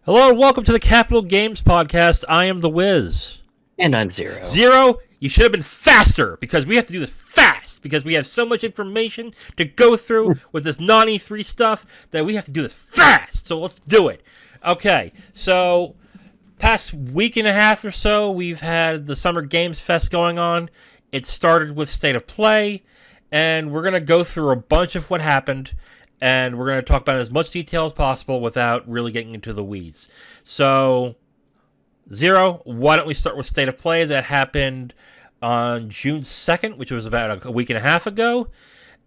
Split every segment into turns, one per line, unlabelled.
Hello and welcome to the Capital Games Podcast. I am the Wiz.
And I'm Zero.
Zero, you should have been faster because we have to do this fast because we have so much information to go through with this non-E3 stuff that we have to do this fast. So let's do it. Okay, so past week and a half or so, we've had the Summer Games Fest going on. It started with State of Play, and we're going to go through a bunch of what happened. And we're going to talk about as much detail as possible without really getting into the weeds. So, Zero, why don't we start with State of Play that happened on June 2nd, which was about a week and a half ago.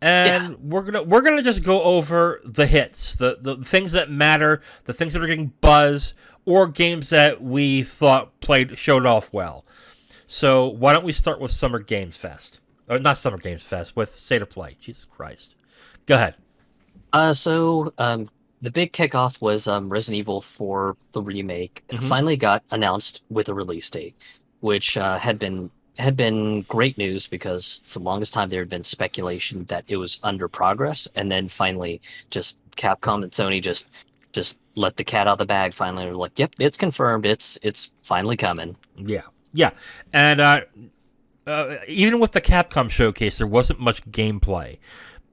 And we're gonna just go over the hits, the things that matter, the things that are getting buzz, or games that we thought showed off well. So, why don't we start with Summer Games Fest? Or not Summer Games Fest, with State of Play. Jesus Christ. Go ahead.
The big kickoff was Resident Evil 4, the remake, finally got announced with a release date, which had been great news because for the longest time there had been speculation that it was under progress, and then finally just Capcom and Sony just let the cat out of the bag. Finally, they're like, "Yep, it's confirmed. It's finally coming."
Yeah, and even with the Capcom showcase, there wasn't much gameplay,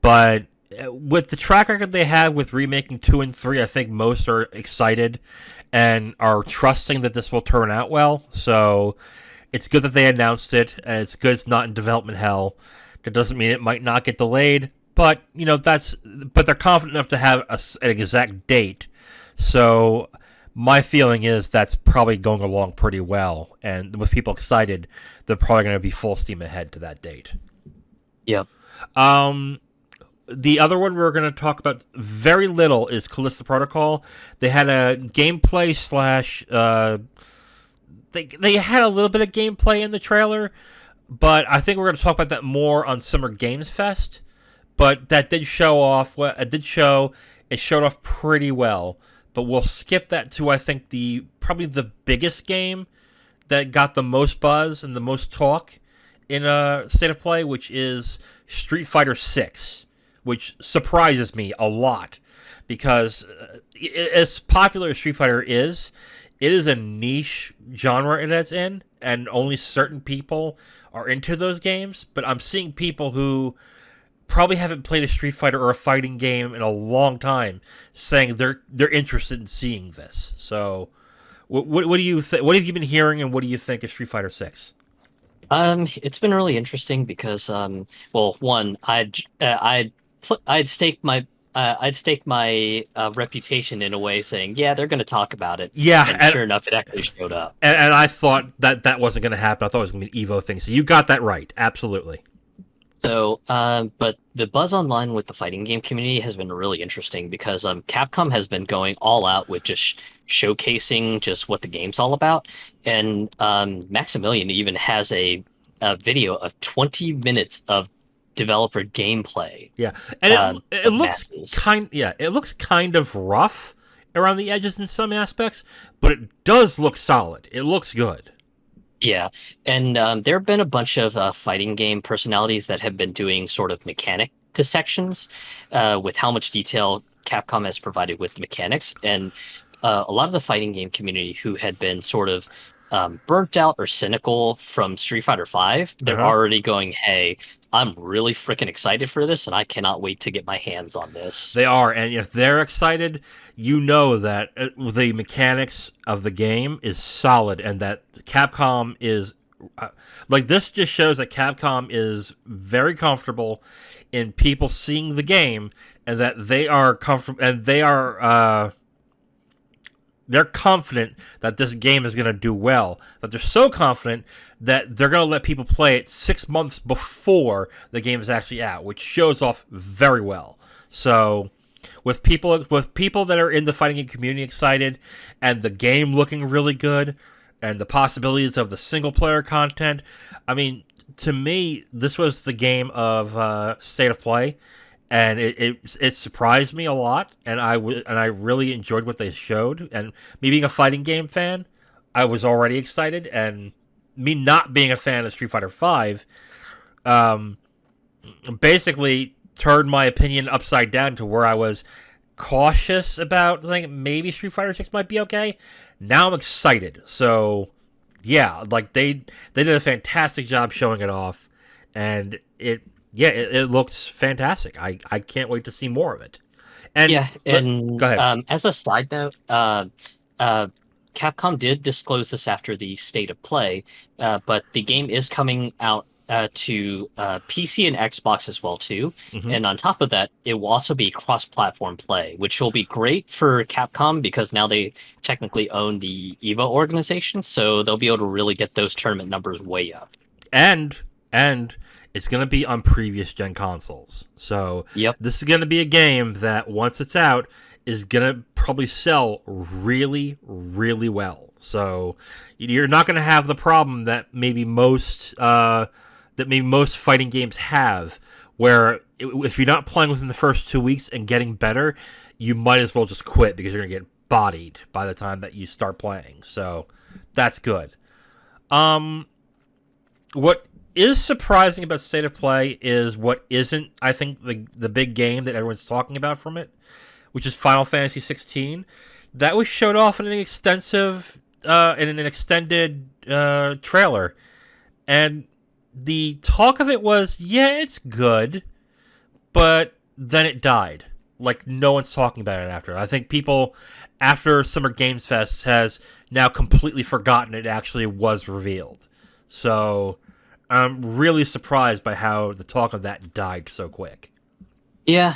but with the track record they have with remaking 2 and 3, I think most are excited and are trusting that this will turn out well. So it's good that they announced it, and it's good it's not in development hell. That doesn't mean it might not get delayed, but but they're confident enough to have an exact date. So my feeling is that's probably going along pretty well, and with people excited, they're probably going to be full steam ahead to that date.
Yep.
The other one we're going to talk about very little is Callisto Protocol. They had a gameplay they had a little bit of gameplay in the trailer, but I think we're going to talk about that more on Summer Games Fest. But that did show off. It showed off pretty well. But we'll skip that to, I think, probably the biggest game that got the most buzz and the most talk in State of Play, which is Street Fighter 6. Which surprises me a lot, because as popular as Street Fighter is, it is a niche genre that's in, and only certain people are into those games. But I'm seeing people who probably haven't played a Street Fighter or a fighting game in a long time saying they're interested in seeing this. So, what do you what have you been hearing, and what do you think of Street Fighter 6?
It's been really interesting because, I'd stake my reputation in a way, saying, "Yeah, they're going to talk about it."
Yeah,
and sure enough, it actually showed up.
And I thought that wasn't going to happen. I thought it was going to be an Evo thing. So you got that right, absolutely.
So, but the buzz online with the fighting game community has been really interesting because Capcom has been going all out with just showcasing just what the game's all about, and Maximilian even has a video of 20 minutes of developer gameplay.
Yeah, and it looks kind of rough around the edges in some aspects, but it does look solid. It looks good.
Yeah, and there have been a bunch of fighting game personalities that have been doing sort of mechanic dissections with how much detail Capcom has provided with the mechanics, and a lot of the fighting game community who had been sort of burnt out or cynical from Street Fighter V, they're already going, "Hey, I'm really freaking excited for this, and I cannot wait to get my hands on this."
They are, and if they're excited, you know that the mechanics of the game is solid, and that Capcom is this just shows that Capcom is very comfortable in people seeing the game, and that they are comfortable, and they're confident that this game is going to do well. That they're so confident that they're going to let people play it 6 months before the game is actually out, which shows off very well. So, with people that are in the fighting game community excited, and the game looking really good, and the possibilities of the single player content, I mean, to me, this was the game of State of Play. And it surprised me a lot, and I really enjoyed what they showed. And me being a fighting game fan, I was already excited. And me not being a fan of Street Fighter V, basically turned my opinion upside down to where I was. cautious about thinking maybe Street Fighter 6 might be okay. Now I'm excited. So yeah, like they did a fantastic job showing it off, and it looks fantastic. I can't wait to see more of it. And
Yeah, and
go ahead.
as a side note, uh, Capcom did disclose this after the state of play, but the game is coming out to PC and Xbox as well too.
Hmm.
And on top of that, it will also be cross-platform play, which will be great for Capcom because now they technically own the EVO organization, so they'll be able to really get those tournament numbers way up.
And it's gonna be on previous gen consoles. So
Yep.
this is gonna be a game that once it's out is gonna probably sell really, really well. So you're not gonna have the problem that maybe most fighting games have, where if you're not playing within the first 2 weeks and getting better, you might as well just quit because you're gonna get bodied by the time that you start playing. So that's good. What is surprising about State of Play is what isn't, I think, the big game that everyone's talking about from it, which is Final Fantasy 16. That was showed off in an extended trailer, and the talk of it was, yeah, it's good, but then it died. Like, no one's talking about it after. I think people, after Summer Games Fest, has now completely forgotten it actually was revealed. So I'm really surprised by how the talk of that died so quick.
Yeah,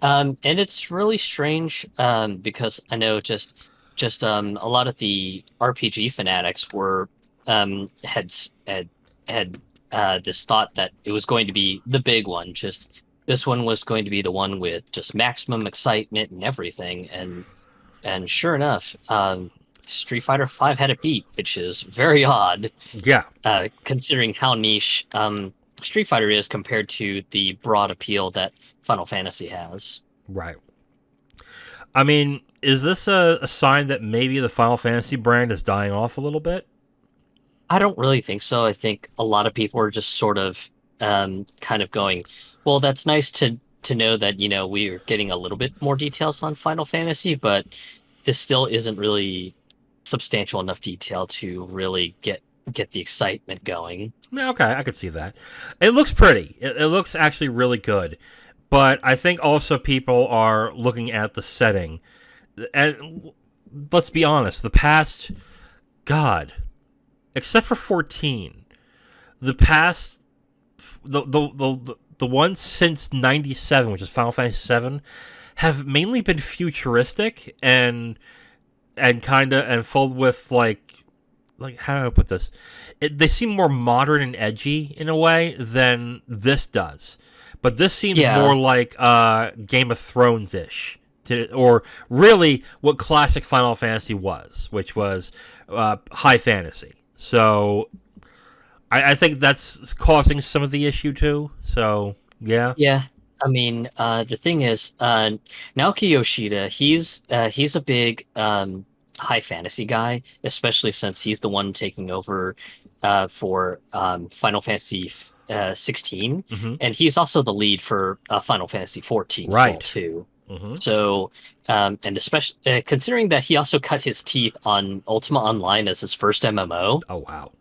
and it's really strange because I know just a lot of the RPG fanatics were had this thought that it was going to be the big one. Just this one was going to be the one with just maximum excitement and everything. And sure enough, Street Fighter V had a beat, which is very odd,
Yeah,
considering how niche Street Fighter is compared to the broad appeal that Final Fantasy has.
right. I mean, is this a sign that maybe the Final Fantasy brand is dying off a little bit?
I don't really think so. I think a lot of people are just sort of kind of going, well, that's nice to know that, we're getting a little bit more details on Final Fantasy, but this still isn't really substantial enough detail to really get the excitement going.
Yeah, okay, I could see that. It looks pretty. It looks actually really good. But I think also people are looking at the setting. And let's be honest, the past, God, except for 14, the past, the ones since 97, which is Final Fantasy 7, have mainly been futuristic and kind of and filled with like how do I put this? They seem more modern and edgy in a way than this does. But this seems
Yeah.
more like Game of Thrones ish, or really what classic Final Fantasy was, which was high fantasy. So I think that's causing some of the issue too. So yeah,
Yeah. I mean, the thing is, Naoki Yoshida, he's a big high fantasy guy, especially since he's the one taking over for Final Fantasy 16,
hmm,
and he's also the lead for Final Fantasy 14 as well
right.
too.
Hmm.
So, and especially considering that he also cut his teeth on Ultima Online as his first MMO,
Oh wow.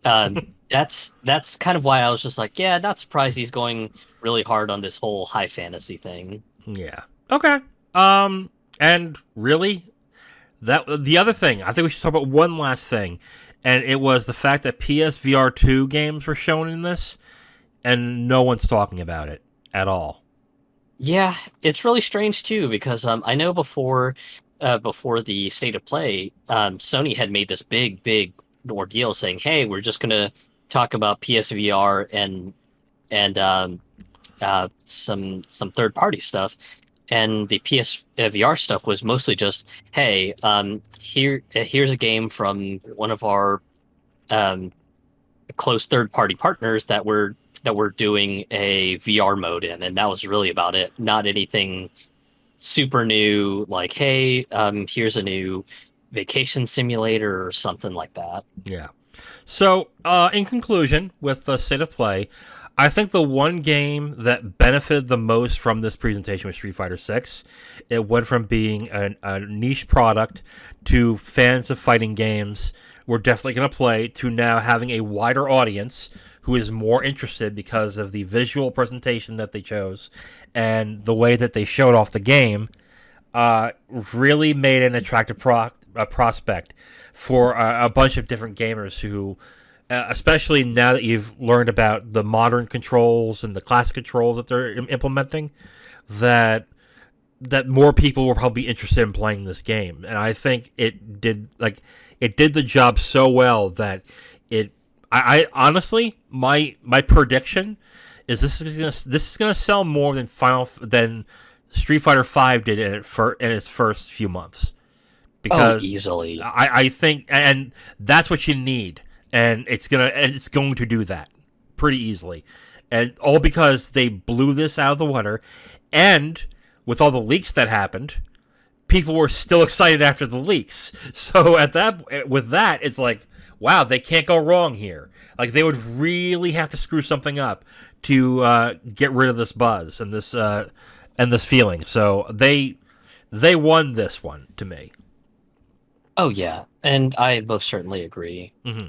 that's kind of why I was just like, yeah, not surprised he's going really hard on this whole high fantasy thing.
Yeah. Okay. And really, that the other thing, I think we should talk about one last thing, and it was the fact that PSVR 2 games were shown in this, and no one's talking about it at all.
Yeah, it's really strange too because I know before the state of play, Sony had made this big ordeal saying, "Hey, we're just gonna talk about PSVR and some third party stuff." And the PSVR stuff was mostly just, "Hey, here's a game from one of our um, close third party partners that we're doing a VR mode in," and that was really about it. Not anything super new, like, hey, here's a new vacation simulator or something like that.
Yeah. So, in conclusion, with the state of play, I think the one game that benefited the most from this presentation was Street Fighter 6. It went from being a niche product to fans of fighting games we're definitely going to play to now having a wider audience who is more interested because of the visual presentation that they chose and the way that they showed off the game. Really made an attractive prospect for a bunch of different gamers who, especially now that you've learned about the modern controls and the classic controls that they're implementing, that more people will probably be interested in playing this game. And I think it did the job so well that I honestly, my prediction is this is gonna sell more than Street Fighter V did in its first few months. Because
easily.
I think, and that's what you need, and it's going to do that pretty easily, and all because they blew this out of the water, and with all the leaks that happened, people were still excited after the leaks. So with that, it's like, wow, they can't go wrong here. Like, they would really have to screw something up to get rid of this buzz and this feeling. So they won this one to me.
Oh yeah, and I most certainly agree.
Mm-hmm.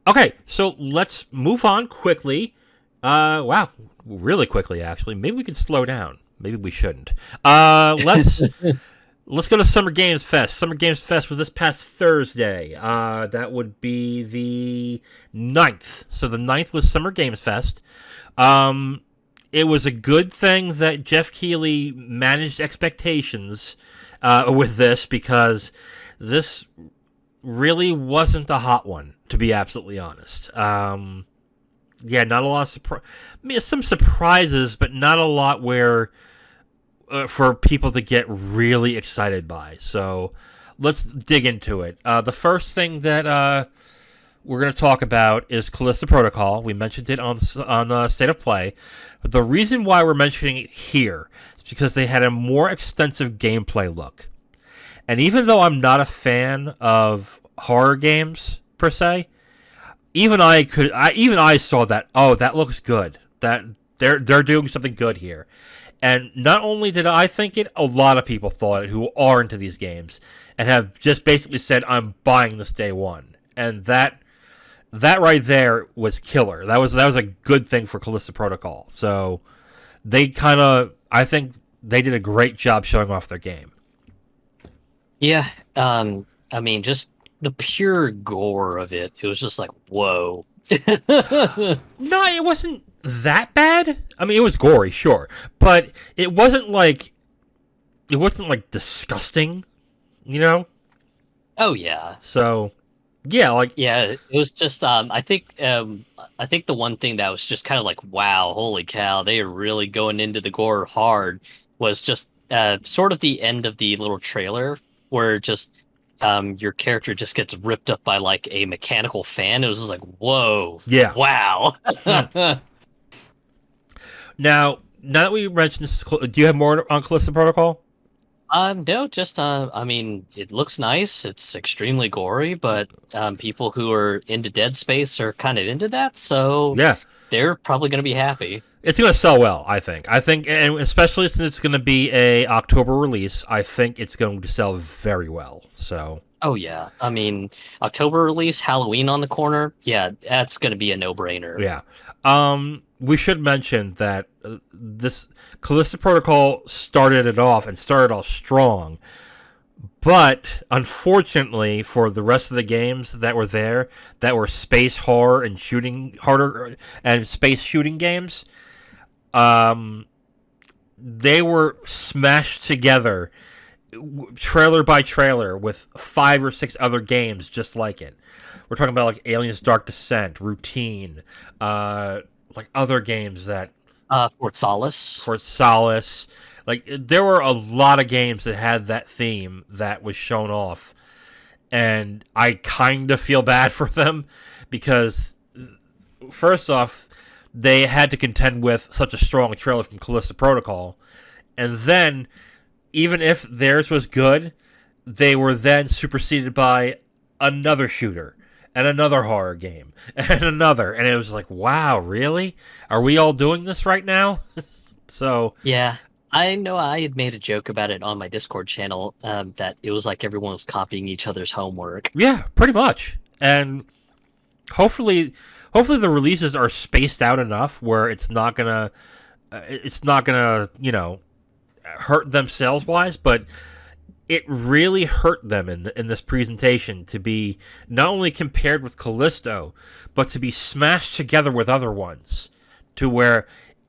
Okay, so let's move on quickly. Wow, really quickly actually. Maybe we could slow down. Maybe we shouldn't. Let's go to Summer Games Fest. Summer Games Fest was this past Thursday. That would be the 9th. So the 9th was Summer Games Fest. It was a good thing that Jeff Keighley managed expectations with this, because this really wasn't a hot one, to be absolutely honest. Yeah, not a lot of some surprises, but not a lot where for people to get really excited by. So let's dig into it. The first thing that we're going to talk about is Callisto Protocol. We mentioned it on the State of Play, but the reason why we're mentioning it here is because they had a more extensive gameplay look. And even though I'm not a fan of horror games per se, even I saw that. Oh, that looks good. That they're doing something good here. And not only did I think it, a lot of people thought it who are into these games and have just basically said, "I'm buying this day one." And that right there was killer. That was a good thing for Callisto Protocol. So I think they did a great job showing off their game.
Yeah, I mean, just the pure gore of it was just like, whoa.
No, it wasn't that bad. I mean, it was gory, sure, but it wasn't like disgusting, you know?
Oh yeah.
So, yeah,
it was just I think the one thing that was just kind of like, wow, holy cow, they are really going into the gore hard, was just sort of the end of the little trailer where just your character just gets ripped up by like a mechanical fan. It was just like, whoa,
yeah,
wow.
Now that we mentioned this, do you have more on Callisto Protocol?
No, just I mean, it looks nice. It's extremely gory, but people who are into Dead Space are kind of into that, so
yeah,
they're probably going to be happy.
It's going to sell well, I think. And especially since it's going to be a October release, I think it's going to sell very well. So.
Oh yeah, I mean, October release, Halloween on the corner. Yeah, that's going to be a no-brainer.
Yeah. We should mention that this Callisto Protocol started off strong, but unfortunately for the rest of the games that were there, that were space horror and space shooting games, they were smashed together, trailer by trailer, with 5 or 6 other games just like it. We're talking about like Aliens Dark Descent, Routine, like other games that
Fort Solace.
Like, there were a lot of games that had that theme that was shown off, and I kind of feel bad for them because, first off, they had to contend with such a strong trailer from Callisto Protocol, and then, even if theirs was good, they were then superseded by another shooter. and another horror game, and another, and it was like, wow, really? Are we all doing this right now? So
Yeah. I know I had made a joke about it on my Discord channel, that it was like everyone was copying each other's homework.
yeah, pretty much. And hopefully, the releases are spaced out enough where it's not gonna, hurt them sales wise, but it really hurt them in this presentation to be not only compared with Callisto, but to be smashed together with other ones, to where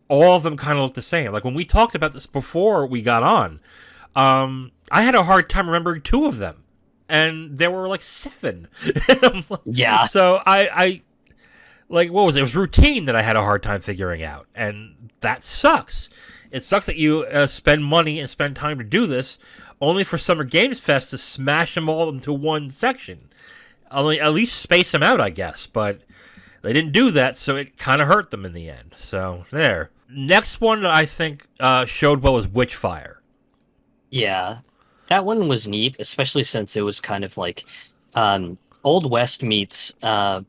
all of them kind of look the same. Like when we talked about this before we got on, I had a hard time remembering two of them, and there were like 7.
Yeah.
So I like, what was it? It was Routine that I had a hard time figuring out, and that sucks. It sucks that you spend money and spend time to do this, only for Summer Games Fest to smash them all into one section. Only at least space them out, I guess, but they didn't do that, so it kind of hurt them in the end. So there. Next one that I think showed well was Witchfire.
Yeah. That one was neat, especially since it was kind of like Old West meets like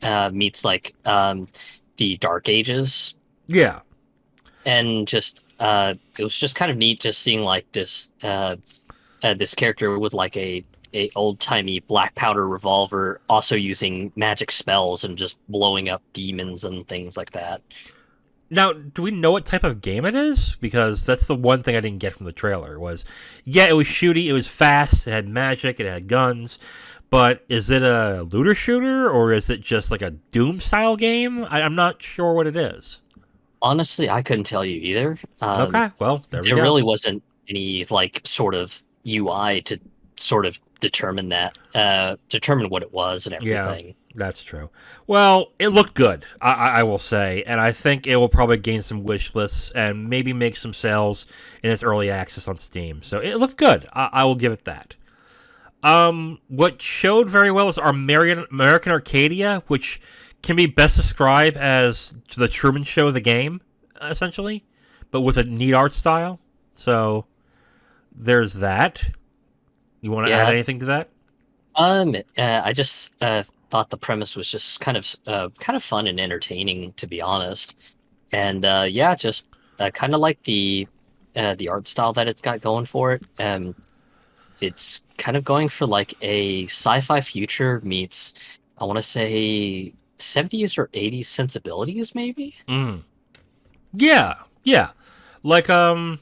the Dark Ages.
Yeah.
And just it was just kind of neat just seeing like this this character with like a old-timey black powder revolver, also using magic spells and just blowing up demons and things like that.
Now, do we know what type of game it is? Because that's the one thing I didn't get from the trailer was, yeah, it was shooty, it was fast, it had magic, it had guns, but is it a looter shooter or is it just like a Doom-style game? I'm not sure what it is.
Honestly, I couldn't tell you either.
Okay, well, there we go.
There really wasn't any like sort of UI to sort of determine what it was and everything.
Yeah, that's true. Well, it looked good, I will say, and I think it will probably gain some wish lists and maybe make some sales in its early access on Steam. So it looked good. I will give it that. What showed very well is our American Arcadia, which can be best described as the Truman Show of the game, essentially, but with a neat art style. So there's that. You want to add anything to that?
I just thought the premise was just kind of fun and entertaining, to be honest. And just kind of like the art style that it's got going for it. It's kind of going for like a sci-fi future meets, I want to say, 70s or 80s sensibilities, maybe.
Yeah, like a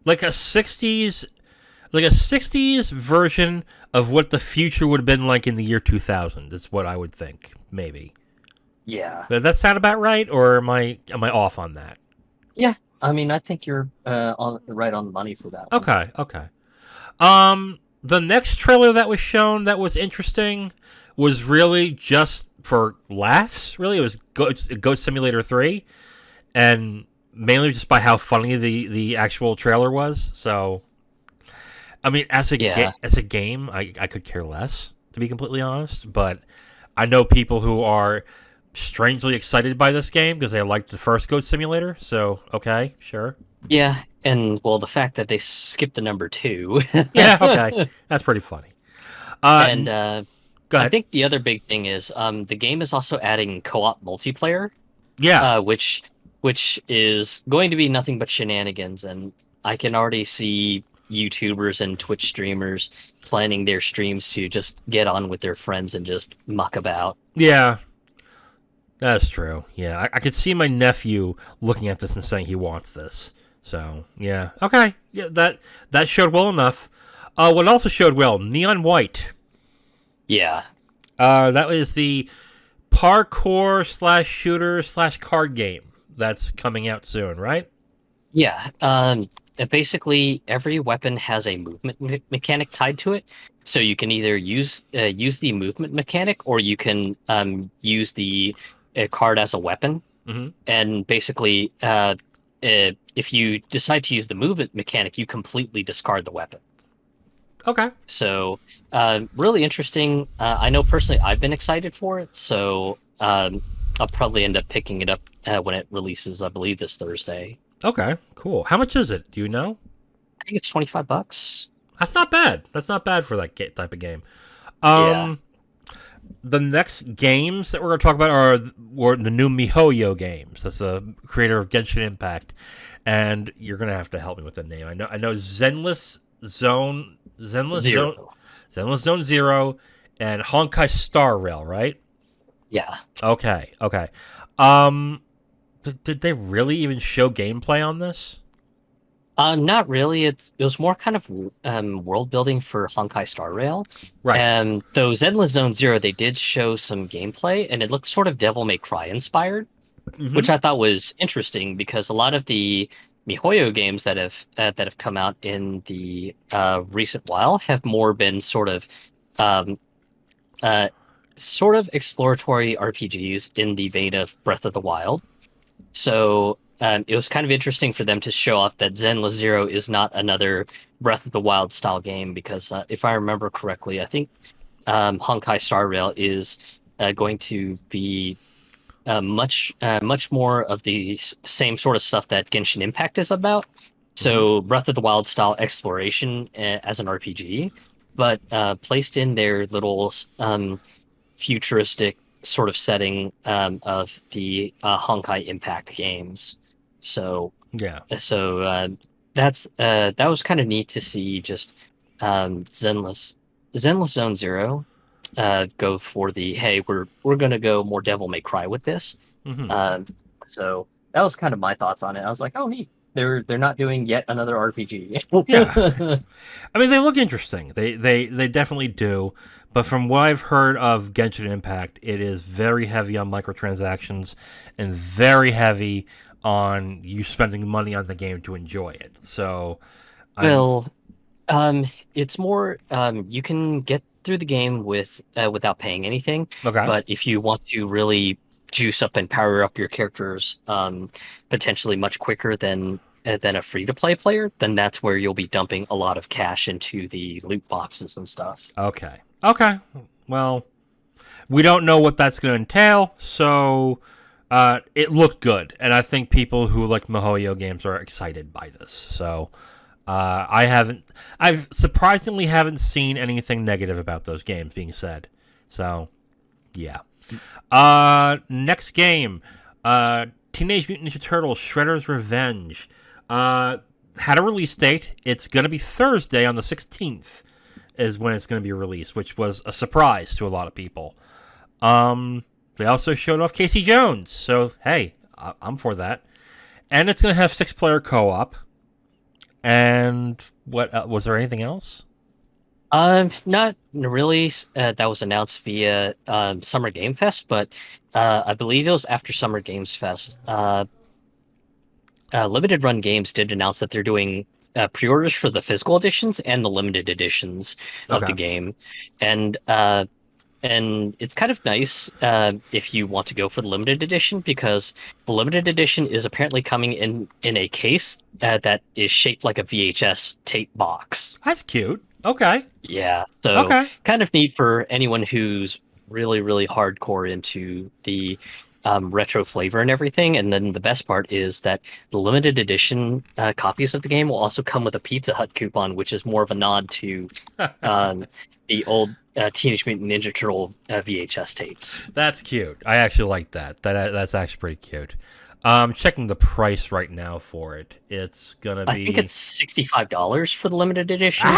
60s version of what the future would have been like in the year 2000. Is what I would think, maybe.
Yeah.
Does that sound about right, or am I off on that?
Yeah, I mean, I think you're right on the money for that one.
Okay. The next trailer that was shown that was interesting was really just for laughs. Really, it was Goat Simulator 3, and mainly just by how funny the actual trailer was. So, I mean, as a game, I could care less, to be completely honest. But I know people who are strangely excited by this game because they liked the first Goat Simulator. So, okay, sure.
Yeah, and well, the fact that they skipped the number 2.
Yeah, okay, that's pretty funny.
And
go ahead.
I think the other big thing is the game is also adding co-op multiplayer.
Yeah,
which is going to be nothing but shenanigans, and I can already see YouTubers and Twitch streamers planning their streams to just get on with their friends and just muck about.
Yeah, that's true. Yeah, I could see my nephew looking at this and saying he wants this. So, yeah. Okay. Yeah, that showed well enough. What also showed well, Neon White.
Yeah.
That was the parkour / shooter / card game that's coming out soon, right?
Yeah. Basically, every weapon has a movement mechanic tied to it. So you can either use the movement mechanic, or you can use the card as a weapon.
Mm-hmm.
And basically, if you decide to use the movement mechanic, you completely discard the weapon.
Okay.
So, really interesting. I know personally I've been excited for it, so I'll probably end up picking it up when it releases, I believe, this Thursday.
Okay, cool. How much is it? Do you know?
I think it's $25.
That's not bad. That's not bad for that type of game.
Yeah.
the next games that we're going to talk about are the new MiHoYo games. That's the creator of Genshin Impact, and you're going to have to help me with the name. I know
Zero.
Zenless Zone Zero, and Honkai Star Rail, right?
Yeah.
Okay. Did they really even show gameplay on this?
Not really. It was more kind of world building for Honkai Star Rail.
Right.
And though Zenless Zone Zero, they did show some gameplay, and it looked sort of Devil May Cry inspired, which I thought was interesting because a lot of the MiHoYo games that have come out in the recent while have more been um, sort of exploratory RPGs in the vein of Breath of the Wild. So it was kind of interesting for them to show off that Zenless Zero is not another Breath of the Wild style game because if I remember correctly, I think Honkai Star Rail is going to be much more of the same sort of stuff that Genshin Impact is about. So Breath of the Wild style exploration as an RPG, but placed in their little futuristic sort of setting of the Honkai Impact games. So
Yeah.
That was kind of neat to see. Just Zenless Zone Zero go for the hey, we're gonna go more Devil May Cry with this. So that was kind of my thoughts on it. I was like, oh neat. They're not doing yet another RPG.
Yeah. I mean, they look interesting. They definitely do. But from what I've heard of Genshin Impact, it is very heavy on microtransactions and very heavy on you spending money on the game to enjoy it. So,
it's more you can get through the game without paying anything.
Okay.
But if you want to really juice up and power up your characters potentially much quicker than a free-to-play player, then that's where you'll be dumping a lot of cash into the loot boxes and stuff.
Okay. Well, we don't know what that's going to entail, so it looked good, and I think people who like MiHoYo games are excited by this. So I've surprisingly haven't seen anything negative about those games being said. So, yeah. Next game, Teenage Mutant Ninja Turtles: Shredder's Revenge. Had a release date. It's going to be Thursday on the 16th is when it's going to be released, which was a surprise to a lot of people. They also showed off Casey Jones, so hey, I'm for that. And it's going to have 6-player co-op. And what was there anything else?
Not really. That was announced via Summer Game Fest, but I believe it was after Summer Games Fest. Limited Run Games did announce that they're doing pre-orders for the physical editions and the limited editions of the game, and it's kind of nice if you want to go for the limited edition because the limited edition is apparently coming in a case that is shaped like a VHS tape box.
That's cute. Okay.
Yeah. So kind of neat for anyone who's really, really hardcore into the retro flavor and everything. And then the best part is that the limited edition copies of the game will also come with a Pizza Hut coupon, which is more of a nod to the old Teenage Mutant Ninja Turtle VHS tapes.
That's cute. I actually like that. That's actually pretty cute. Checking the price right now for it. It's gonna be.
I think it's $65 for the limited edition.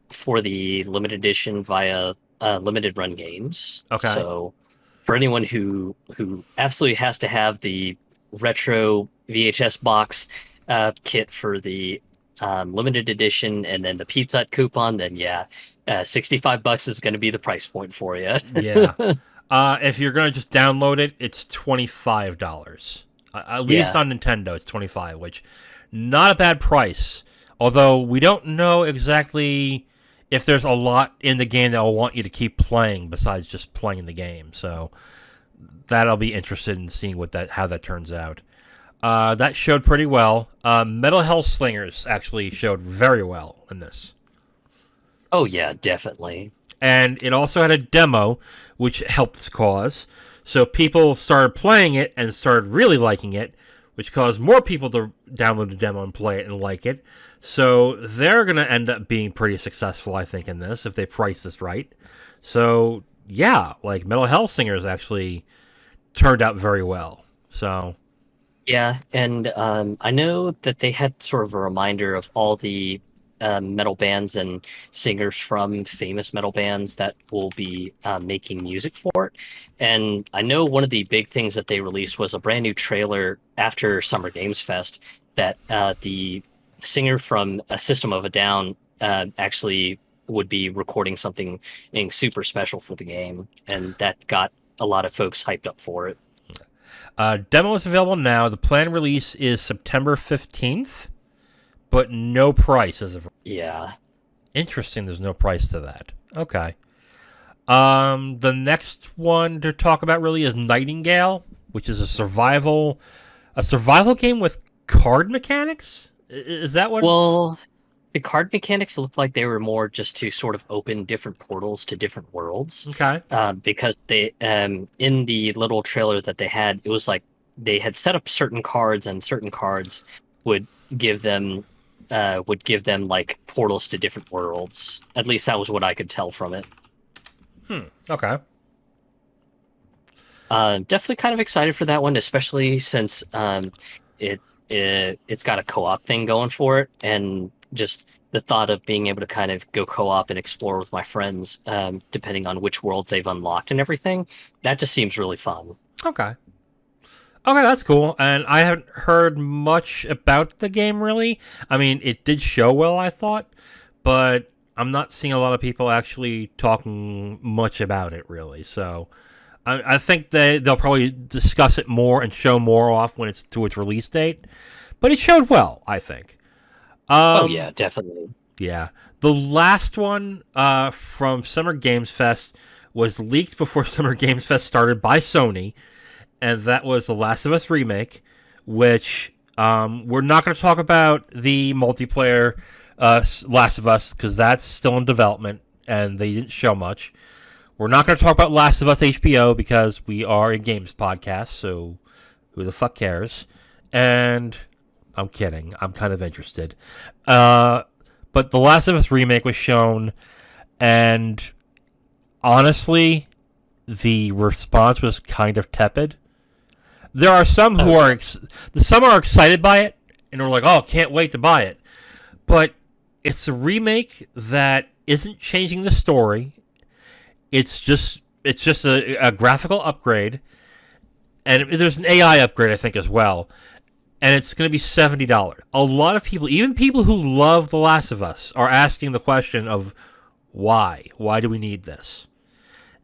For the limited edition via Limited Run Games.
Okay.
So for anyone who absolutely has to have the retro VHS box kit for the limited edition and then the Pizza Hut coupon, then yeah, $65 is going to be the price point for you.
Yeah. If you're gonna just download it, it's $25. At least on Nintendo, it's $25, which not a bad price. Although we don't know exactly if there's a lot in the game that will want you to keep playing besides just playing the game. So that'll be interested in seeing how that turns out. That showed pretty well. Metal Hellslingers actually showed very well in this.
Oh yeah, definitely.
And it also had a demo, which helped the cause. So people started playing it and started really liking it, which caused more people to download the demo and play it and like it. So they're going to end up being pretty successful, I think, in this, if they price this right. So, yeah, like Metal Hellsingers actually turned out very well. So...
Yeah, and I know that they had sort of a reminder of all the metal bands and singers from famous metal bands that will be making music for it. And I know one of the big things that they released was a brand new trailer after Summer Games Fest that the singer from A System of a Down actually would be recording something super special for the game, and that got a lot of folks hyped up for it.
Demo is available now. The planned release is September 15th, but no price as of...
Yeah.
Interesting, there's no price to that. Okay. The next one to talk about really is Nightingale, which is a survival game with card mechanics? Is that what...
Well, the card mechanics looked like they were more just to sort of open different portals to different worlds.
Okay.
Because they, in the little trailer that they had, it was like they had set up certain cards, and certain cards would give them like portals to different worlds. At least that was what I could tell from it.
Okay.
Definitely kind of excited for that one, especially since it's got a co-op thing going for it, and just the thought of being able to kind of go co-op and explore with my friends, depending on which worlds they've unlocked and everything, that just seems really fun.
Okay, that's cool. And I haven't heard much about the game, really. I mean, it did show well, I thought, but I'm not seeing a lot of people actually talking much about it, really. So I think they'll probably discuss it more and show more off when it's to its release date. But it showed well, I think.
Oh, yeah, definitely.
Yeah. The last one from Summer Games Fest was leaked before Summer Games Fest started by Sony, and that was The Last of Us Remake, which we're not going to talk about the multiplayer Last of Us, because that's still in development, and they didn't show much. We're not going to talk about Last of Us HBO, because we are a games podcast, so who the fuck cares? And... I'm kidding. I'm kind of interested. But The Last of Us Remake was shown, and honestly, the response was kind of tepid. There are some who are excited by it, and are like, "Oh, can't wait to buy it." But it's a remake that isn't changing the story. It's just a graphical upgrade, and there's an AI upgrade, I think, as well. And it's going to be $70. A lot of people, even people who love The Last of Us, are asking the question of why? Why do we need this?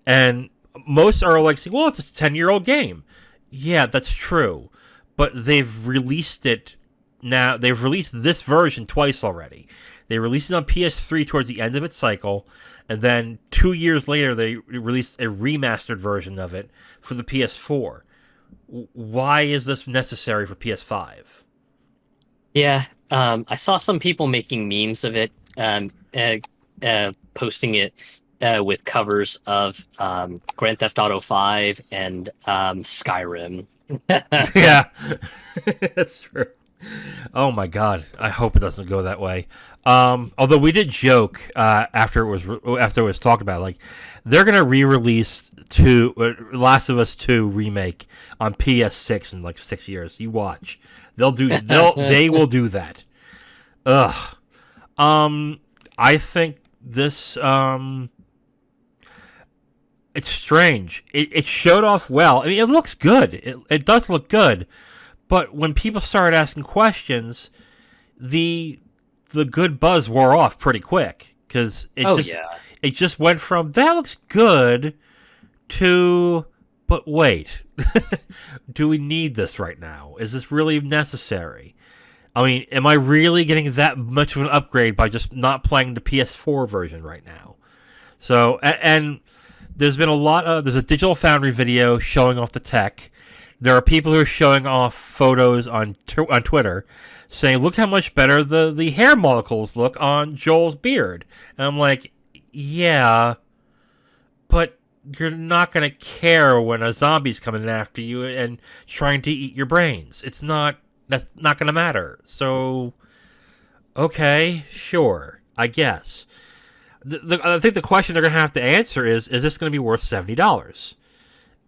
And most are like saying, well, it's a 10-year-old game. Yeah, that's true. But they've released it now. They've released this version twice already. They released it on PS3 towards the end of its cycle. And then 2 years later, they released a remastered version of it for the PS4. Why is this necessary for PS5?
Yeah, I saw some people making memes of it, posting it with covers of Grand Theft Auto 5 and Skyrim.
Yeah, that's true. Oh my god, I hope it doesn't go that way. Although we did joke after it was talked about, like they're gonna re-release Last of Us 2 remake on PS6 in like 6 years. You watch, they will do that. Ugh. I think this it's strange. It showed off well. I mean, it looks good. It does look good. But when people started asking questions, the good buzz wore off pretty quick, because it just went from that looks good to, but wait, do we need this right now? Is this really necessary? I mean, am I really getting that much of an upgrade by just not playing the PS4 version right now? So, and there's been there's a Digital Foundry video showing off the tech. There are people who are showing off photos on Twitter saying, look how much better the hair molecules look on Joel's beard. And I'm like, yeah, but you're not going to care when a zombie's coming after you and trying to eat your brains. It's not That's not going to matter. So, okay, sure, I guess. I think the question they're going to have to answer is this going to be worth $70?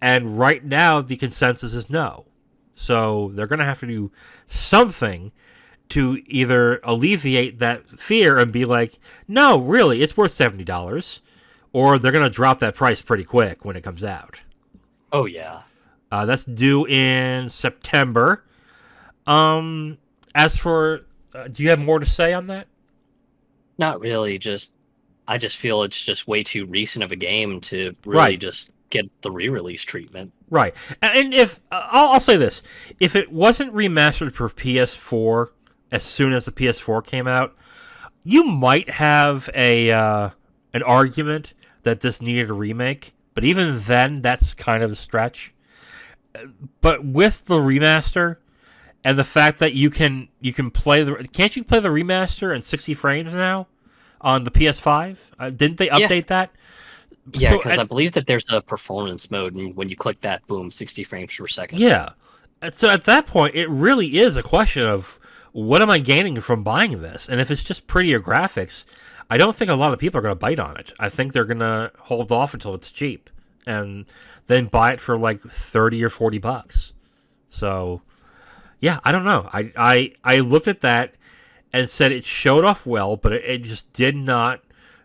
And right now, the consensus is no. So they're going to have to do something to either alleviate that fear and be like, no, really, it's worth $70, or they're going to drop that price pretty quick when it comes out.
Oh, yeah.
That's due in September. As for, do you have more to say on that?
Not really. I just feel it's just way too recent of a game to really just get the re-release treatment.
Right. And if, I'll say this, if it wasn't remastered for PS4 as soon as the PS4 came out, you might have an argument that this needed a remake. But even then, that's kind of a stretch. But with the remaster and the fact that you can play can't you play the remaster in 60 frames now on the PS5? Didn't they update that?
Yeah, because I believe that there's a performance mode, and when you click that, boom, 60 frames per second.
Yeah. So at that point, it really is a question of what am I gaining from buying this? And if it's just prettier graphics, I don't think a lot of people are going to bite on it. I think they're going to hold off until it's cheap and then buy it for like $30 or $40. So, yeah, I don't know. I looked at that and said it showed off well, but it just did not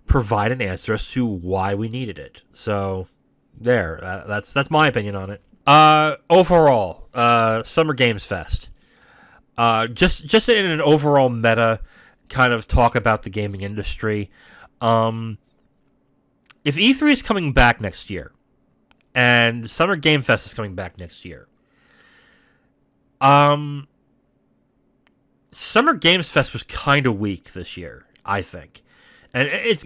provide an answer as to why we needed it. So, there. That's my opinion on it. Overall, Summer Games Fest. Just in an overall meta kind of talk about the gaming industry. If E3 is coming back next year, and Summer Game Fest is coming back next year, Summer Games Fest was kind of weak this year, I think. And it's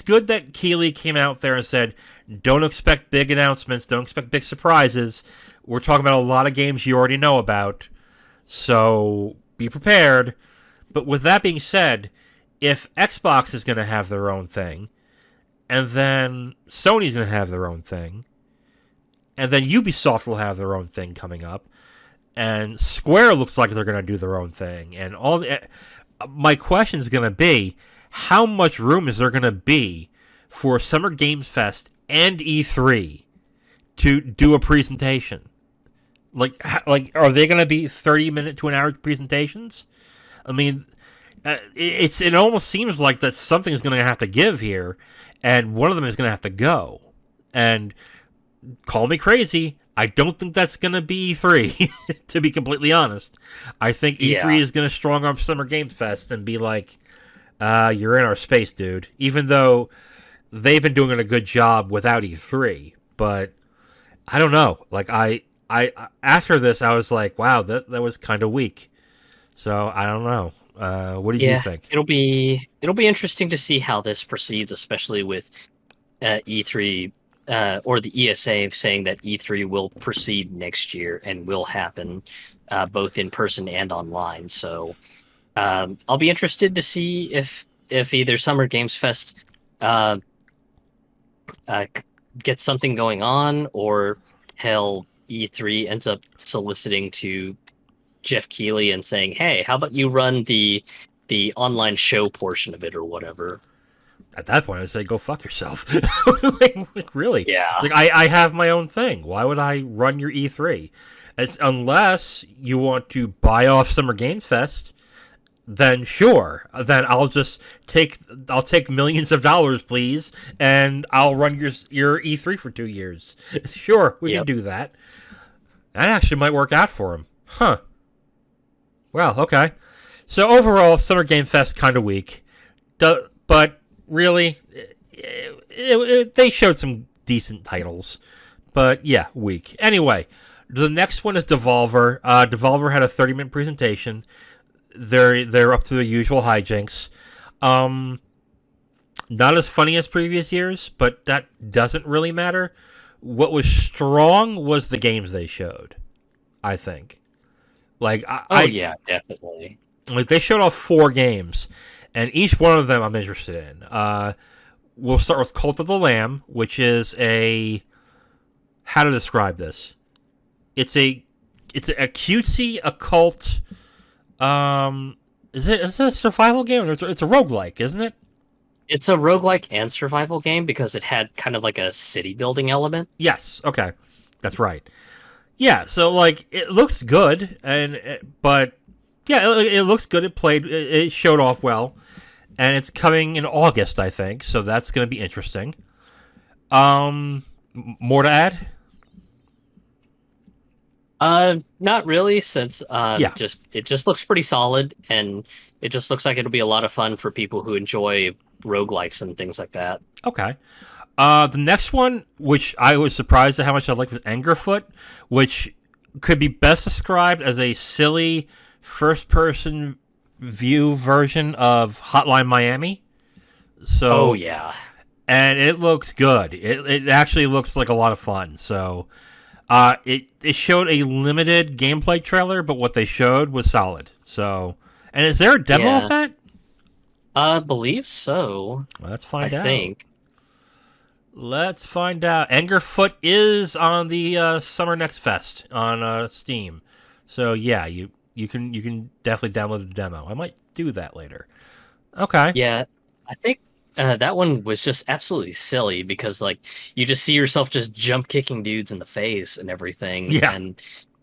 good that Keighley came out there and said, don't expect big announcements, don't expect big surprises. We're talking about a lot of games you already know about, so be prepared. But with that being said, if Xbox is going to have their own thing, and then Sony's going to have their own thing, and then Ubisoft will have their own thing coming up, and Square looks like they're going to do their own thing, and my question is going to be, how much room is there going to be for Summer Games Fest and E3 to do a presentation? Like are they going to be 30-minute to an hour presentations? I mean, it almost seems like that something's going to have to give here, and one of them is going to have to go. And call me crazy, I don't think that's going to be E3, to be completely honest. I think E3 is going to strong arm Summer Games Fest and be like, you're in our space, dude. Even though they've been doing a good job without E3, but I don't know. Like I after this, I was like, wow, that was kind of weak. So I don't know. What did you think?
It'll be interesting to see how this proceeds, especially with E3 or the ESA saying that E3 will proceed next year and will happen both in person and online. So I'll be interested to see if either Summer Games Fest gets something going on, or hell, E3 ends up soliciting to Jeff Keighley and saying, "Hey, how about you run the online show portion of it or whatever?"
At that point, I'd say, go fuck yourself. like, really?
Yeah.
Like, I have my own thing. Why would I run your E3? Unless you want to buy off Summer Games Fest, then sure. Then I'll take millions of dollars, please, and I'll run your E3 for 2 years. Sure, we can do that. That actually might work out for him. Huh. Well, okay. So overall, Summer Game Fest kind of weak. But really, they showed some decent titles. But yeah, weak. Anyway, the next one is Devolver. Devolver had a 30-minute presentation. They're up to their usual hijinks. Not as funny as previous years, but that doesn't really matter. What was strong was the games they showed, I think. Like,
yeah, definitely.
Like, they showed off 4 games, and each one of them I'm interested in. We'll start with Cult of the Lamb, which is how to describe this? It's a it's a cutesy occult. Is it a survival game? Or it's a roguelike, isn't it?
It's a roguelike and survival game because it had kind of like a city building element.
Yes. Okay, that's right. Yeah. So like, it looks good, but yeah, it looks good. It showed off well, and it's coming in August, I think. So that's going to be interesting. More to add?
Not really, since
Yeah.
it just looks pretty solid, and it just looks like it'll be a lot of fun for people who enjoy roguelikes and things like that.
Okay. The next one, which I was surprised at how much I liked, was Angerfoot, which could be best described as a silly first-person view version of Hotline Miami. So,
Oh yeah.
and it looks good. It actually looks like a lot of fun. So, it showed a limited gameplay trailer, but what they showed was solid. So, and is there a demo
Yeah.
of that?
I believe so.
Well, let's
I
find out.
think.
Let's find out. Angerfoot is on the Summer Next Fest on Steam, so yeah, you can definitely download the demo. I might do that later. Okay.
Yeah, I think that one was just absolutely silly because like you just see yourself just jump kicking dudes in the face and everything,
Yeah.
and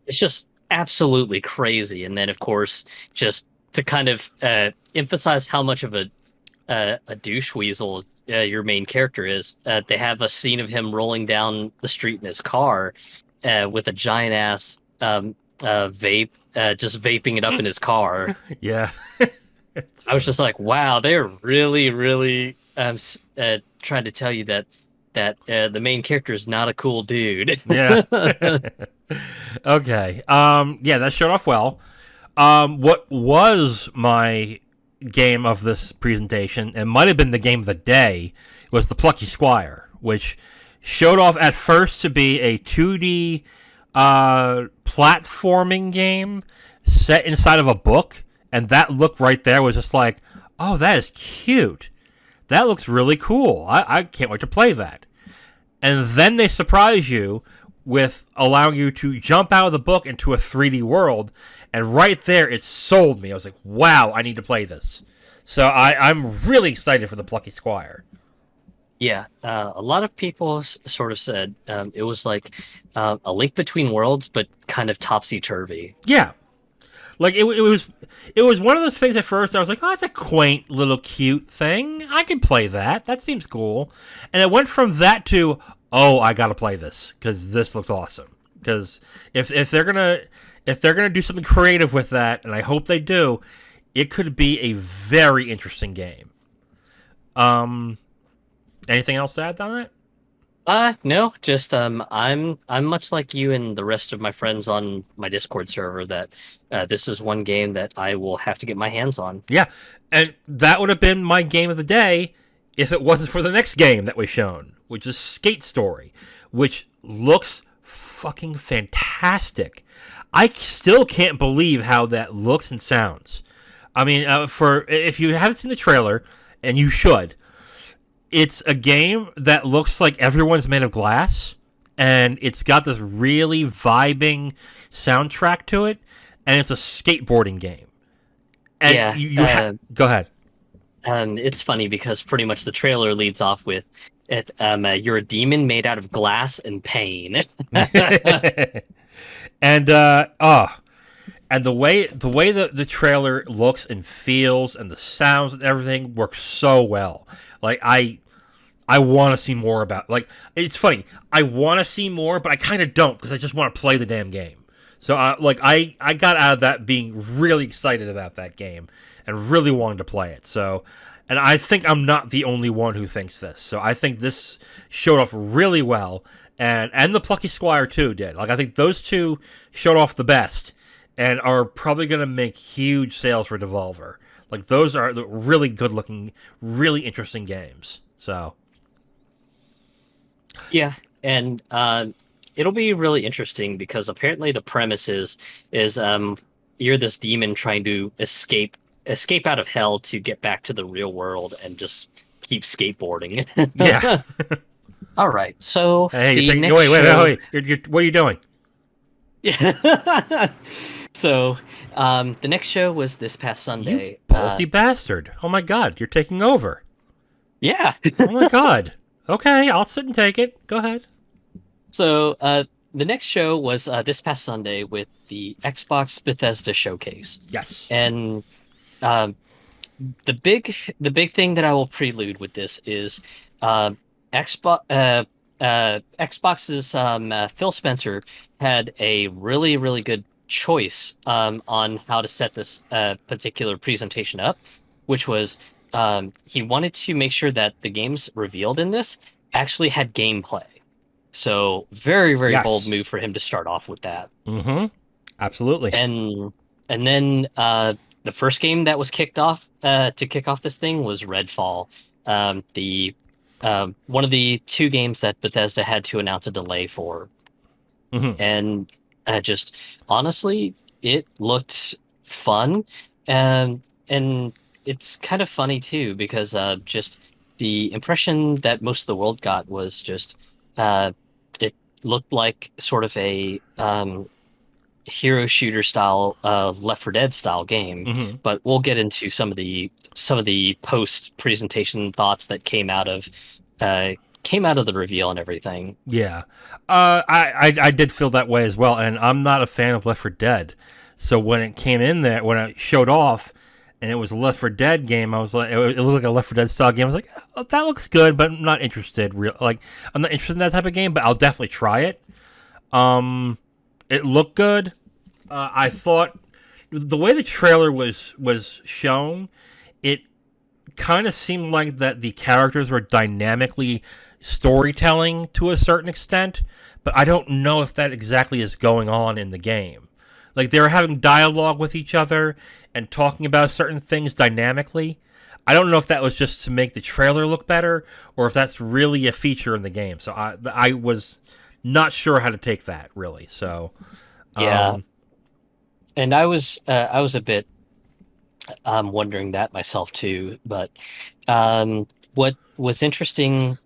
it's just absolutely crazy. And then of course, just to kind of emphasize how much of a douche weasel your main character is, they have a scene of him rolling down the street in his car with a giant ass vape, just vaping it up in his car.
Yeah.
I was just like, wow, they're really, really trying to tell you that the main character is not a cool dude.
Yeah. Okay. Yeah, that showed off well. What was my game of this presentation, and might have been the game of the day, was the Plucky Squire, which showed off at first to be a 2D platforming game set inside of a book, and that look right there was just like, oh, that is cute. That looks really cool. I can't wait to play that. And then they surprise you with allowing you to jump out of the book into a 3D world, and right there, it sold me. I was like, wow, I need to play this. So I'm really excited for the Plucky Squire.
Yeah, a lot of people sort of said it was like a link between worlds, but kind of topsy-turvy.
Yeah. Like, it was one of those things at first I was like, oh, it's a quaint little cute thing. I can play that. That seems cool. And it went from that to, oh, I got to play this because this looks awesome. Because if they're gonna do something creative with that, and I hope they do, it could be a very interesting game. Anything else to add on that?
No, just I'm much like you and the rest of my friends on my Discord server that this is one game that I will have to get my hands on.
Yeah, and that would have been my game of the day if it wasn't for the next game that was shown, which is Skate Story, which looks fucking fantastic. I still can't believe how that looks and sounds. I mean, for if you haven't seen the trailer, and you should, it's a game that looks like everyone's made of glass, and it's got this really vibing soundtrack to it, and it's a skateboarding game. And
Yeah,
go ahead.
it's funny because pretty much the trailer leads off with it. You're a demon made out of glass and pain.
And and the way the trailer looks and feels and the sounds and everything works so well. Like I want to see more about. Like, it's funny. I want to see more, but I kind of don't because I just want to play the damn game. So I got out of that being really excited about that game and really wanted to play it. So, and I think I'm not the only one who thinks this. So I think this showed off really well, and the Plucky Squire too did. Like, I think those two showed off the best and are probably going to make huge sales for Devolver. Like, those are the really good looking, really interesting games. So
Yeah, and it'll be really interesting because apparently the premise is you're this demon trying to escape out of hell to get back to the real world and just keep skateboarding.
yeah.
All right, so
Hey,
the next
wait,
show-
wait. What are you doing?
Yeah. So, the next show was this past
You
Sunday.
ballsy bastard! Oh my god, you're taking over.
Yeah.
Oh my god. Okay, I'll sit and take it. Go ahead.
So, the next show was this past Sunday with the Xbox Bethesda showcase,
Yes.
and um, the big thing that I will prelude with this is uh, Xbox's Phil Spencer had a really good choice on how to set this particular presentation up, which was he wanted to make sure that the games revealed in this actually had gameplay. So very bold
Yes.
move for him to start off with that.
Mm-hmm. Absolutely.
And then the first game that was kicked off to kick off this thing was Redfall, the one of the two games that Bethesda had to announce a delay for,
Mm-hmm.
and just honestly, it looked fun, and it's kind of funny too because just the impression that most of the world got was just uh, it looked like sort of a hero shooter style Left 4 Dead style game,
Mm-hmm.
but we'll get into some of the post presentation thoughts that uh came out of the reveal and everything.
Yeah. I did feel that way as well, and I'm not a fan of Left 4 Dead. So when it came in there, when it showed off, and it was a Left 4 Dead game, I was like, it looked like a Left 4 Dead style game. I was like, oh, that looks good, but I'm not interested. I'm not interested in that type of game, but I'll definitely try it. It looked good. I thought the way the trailer was shown, it kind of seemed like that the characters were dynamically storytelling to a certain extent, but I don't know if that exactly is going on in the game. Like they were having dialogue with each other and talking about certain things dynamically. I don't know if that was just to make the trailer look better or if that's really a feature in the game. So I was not sure how to take that really. So
Yeah,
um,
and I was a bit wondering that myself too. But what was interesting,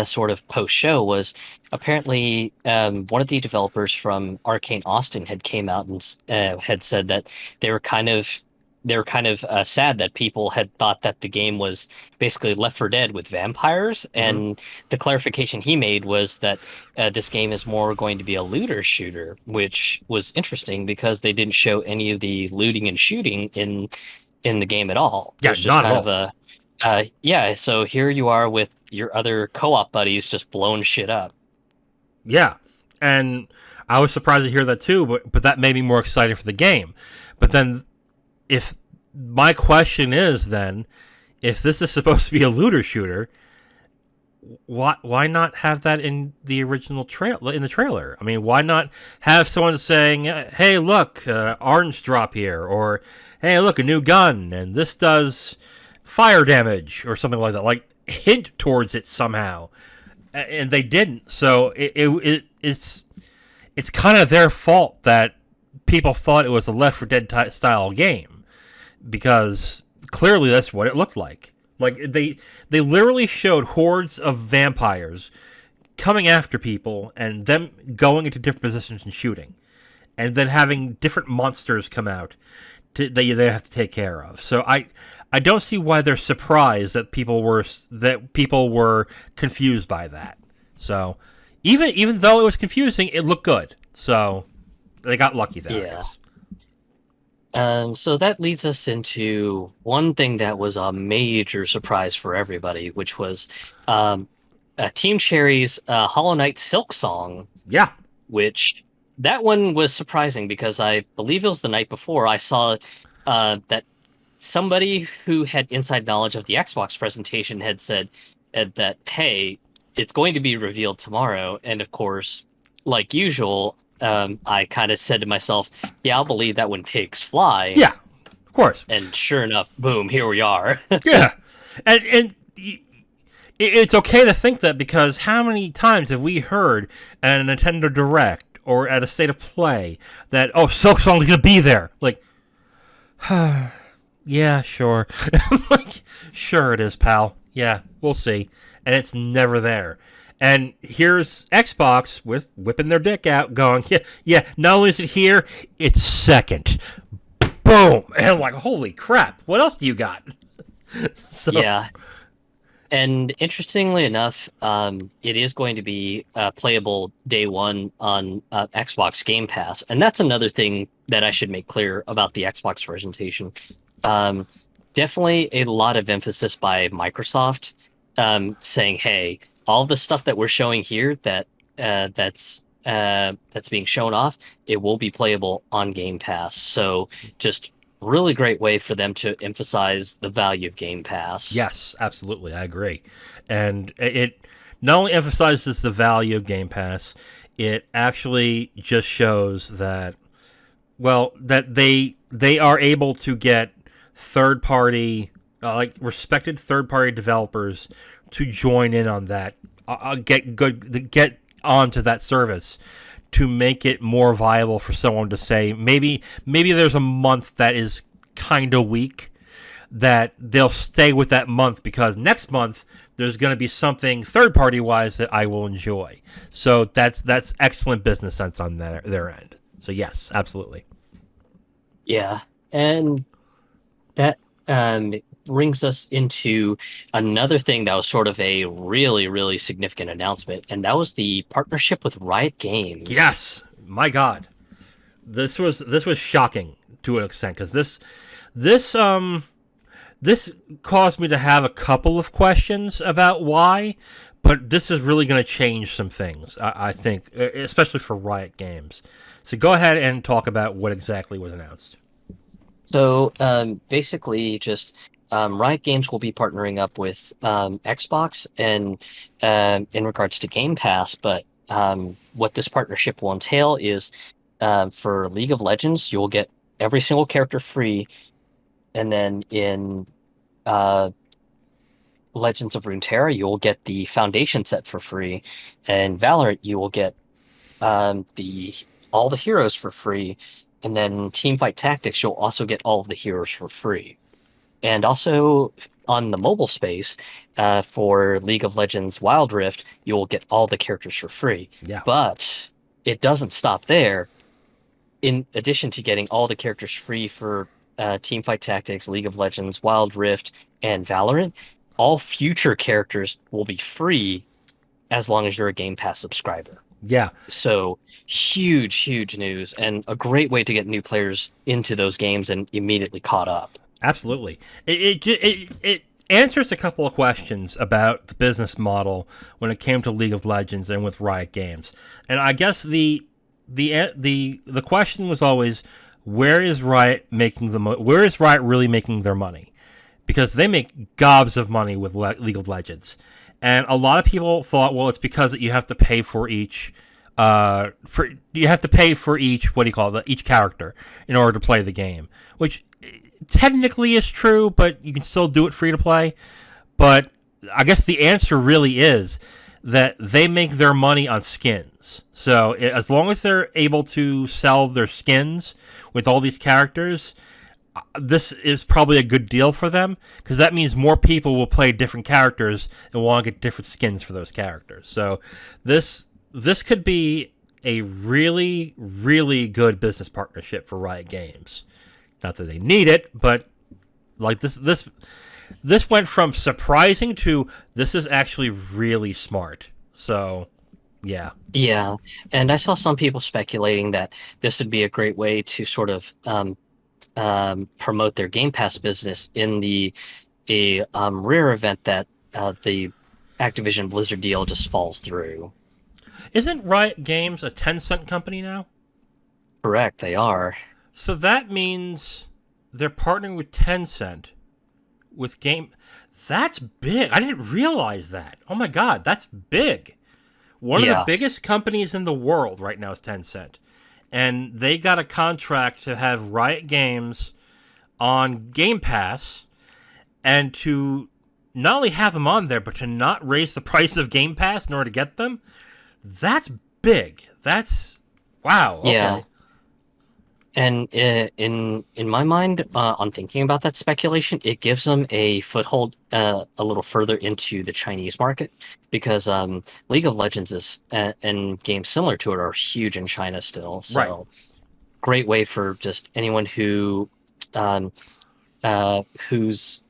sort of post show, was apparently one of the developers from Arcane Austin had came out and had said that they were kind of sad that people had thought that the game was basically Left 4 Dead with vampires,
mhm.
and the clarification he made was that this game is more going to be a looter shooter, which was interesting because they didn't show any of the looting and shooting in the game at all. It
Yeah,
was just
not at
kind of
all.
a yeah. So here you are with your other co-op buddies just blowing shit up.
Yeah, and I was surprised to hear that too, but that made me more excited for the game. But then, if my question is then, if this is supposed to be a looter shooter, why not have that in the original trailer? I mean, why not have someone saying, "Hey, look, orange drop here," or "Hey, look, a new gun, and this does fire damage," or something like that. Like hint towards it somehow, and they didn't. So it's kind of their fault that people thought it was a Left 4 Dead style game because clearly that's what it looked like. Like they literally showed hordes of vampires coming after people and them going into different positions and shooting, and then having different monsters come out that they have to take care of. So I don't see why they're surprised that people were confused by that. So even though it was confusing, it looked good. So they got lucky there, I
Yeah.
guess.
So that leads us into one thing that was a major surprise for everybody, which was um, Team Cherry's Hollow Knight Silk Song,
Yeah.
which that one was surprising because I believe it was the night before I saw that somebody who had inside knowledge of the Xbox presentation had said that, hey, it's going to be revealed tomorrow. And of course, like usual, I kind of said to myself, yeah, I'll believe that when pigs fly.
Yeah. Of course.
And sure enough, boom, here we are.
Yeah. And it's okay to think that because how many times have we heard at a Nintendo Direct or at a State of Play that, oh, Silk Song's going to be there? Like, yeah, sure. Like, sure it is, pal. Yeah, we'll see. And it's never there. And here's Xbox with whipping their dick out, going, yeah. Not only is it here, it's second. Boom, and I'm like, holy crap! What else do you got? So,
Yeah. And interestingly enough, it is going to be playable day one on Xbox Game Pass, and that's another thing that I should make clear about the Xbox presentation. Um, Definitely a lot of emphasis by Microsoft, saying, "Hey, all the stuff that we're showing here that's being shown off, it will be playable on Game Pass." So just really great way for them to emphasize the value of Game Pass.
yes, absolutely, I agree. And it not only emphasizes the value of Game Pass, it actually just shows that, well, that they are able to get third party, like respected third party developers to join in on that, get onto that service to make it more viable for someone to say, maybe there's a month that is kind of weak, that they'll stay with that month because next month there's going to be something third party wise that I will enjoy. So that's excellent business sense on their end. So yes, absolutely.
Yeah, and that brings us into another thing that was sort of a really, really significant announcement, and that was the partnership with Riot Games.
Yes, my God, this was shocking to an extent, because this caused me to have a couple of questions about why, but this is really going to change some things, I think, especially for Riot Games. So go ahead and talk about what exactly was announced.
So basically, just Riot Games will be partnering up with Xbox and in regards to Game Pass. But what this partnership will entail is for League of Legends, you'll get every single character free, and then in Legends of Runeterra, you'll get the Foundation set for free, and Valorant, you will get the all the heroes for free. And then Teamfight Tactics, you'll also get all of the heroes for free. And also on the mobile space, for League of Legends Wild Rift, you'll get all the characters for free.
Yeah.
But it doesn't stop there. In addition to getting all the characters free for Teamfight Tactics, League of Legends, Wild Rift, and Valorant, all future characters will be free as long as you're a Game Pass subscriber.
Yeah.
So huge news, and a great way to get new players into those games and immediately caught up.
Absolutely. It answers a couple of questions about the business model when it came to League of Legends and with Riot Games. And I guess the question was always, where is Riot where is Riot really making their money? Because they make gobs of money with League of Legends. And a lot of people thought, well, it's because you have to pay for each what do you call it, each character in order to play the game, which technically is true, but you can still do it free to play. But I guess the answer really is that they make their money on skins. So as long as they're able to sell their skins with all these characters, this is probably a good deal for them, because that means more people will play different characters and want to get different skins for those characters. So this could be a really, really good business partnership for Riot Games. Not that they need it, but like this went from surprising to this is actually really smart. So, yeah.
Yeah, and I saw some people speculating that this would be a great way to sort of promote their Game Pass business in the rare event that the Activision Blizzard deal just falls through.
Isn't Riot Games a Tencent company now?
Correct, they are.
So that means they're partnering with Tencent with game. That's big. I didn't realize that. Oh my God, that's big. One of the biggest companies in the world right now is Tencent. And they got a contract to have Riot Games on Game Pass, and to not only have them on there, but to not raise the price of Game Pass in order to get them. That's big. That's wow. Okay.
Yeah. And in my mind, on thinking about that speculation, it gives them a foothold a little further into the Chinese market because League of Legends is and games similar to it are huge in China still.
Right.
So great way for just anyone um, uh, who's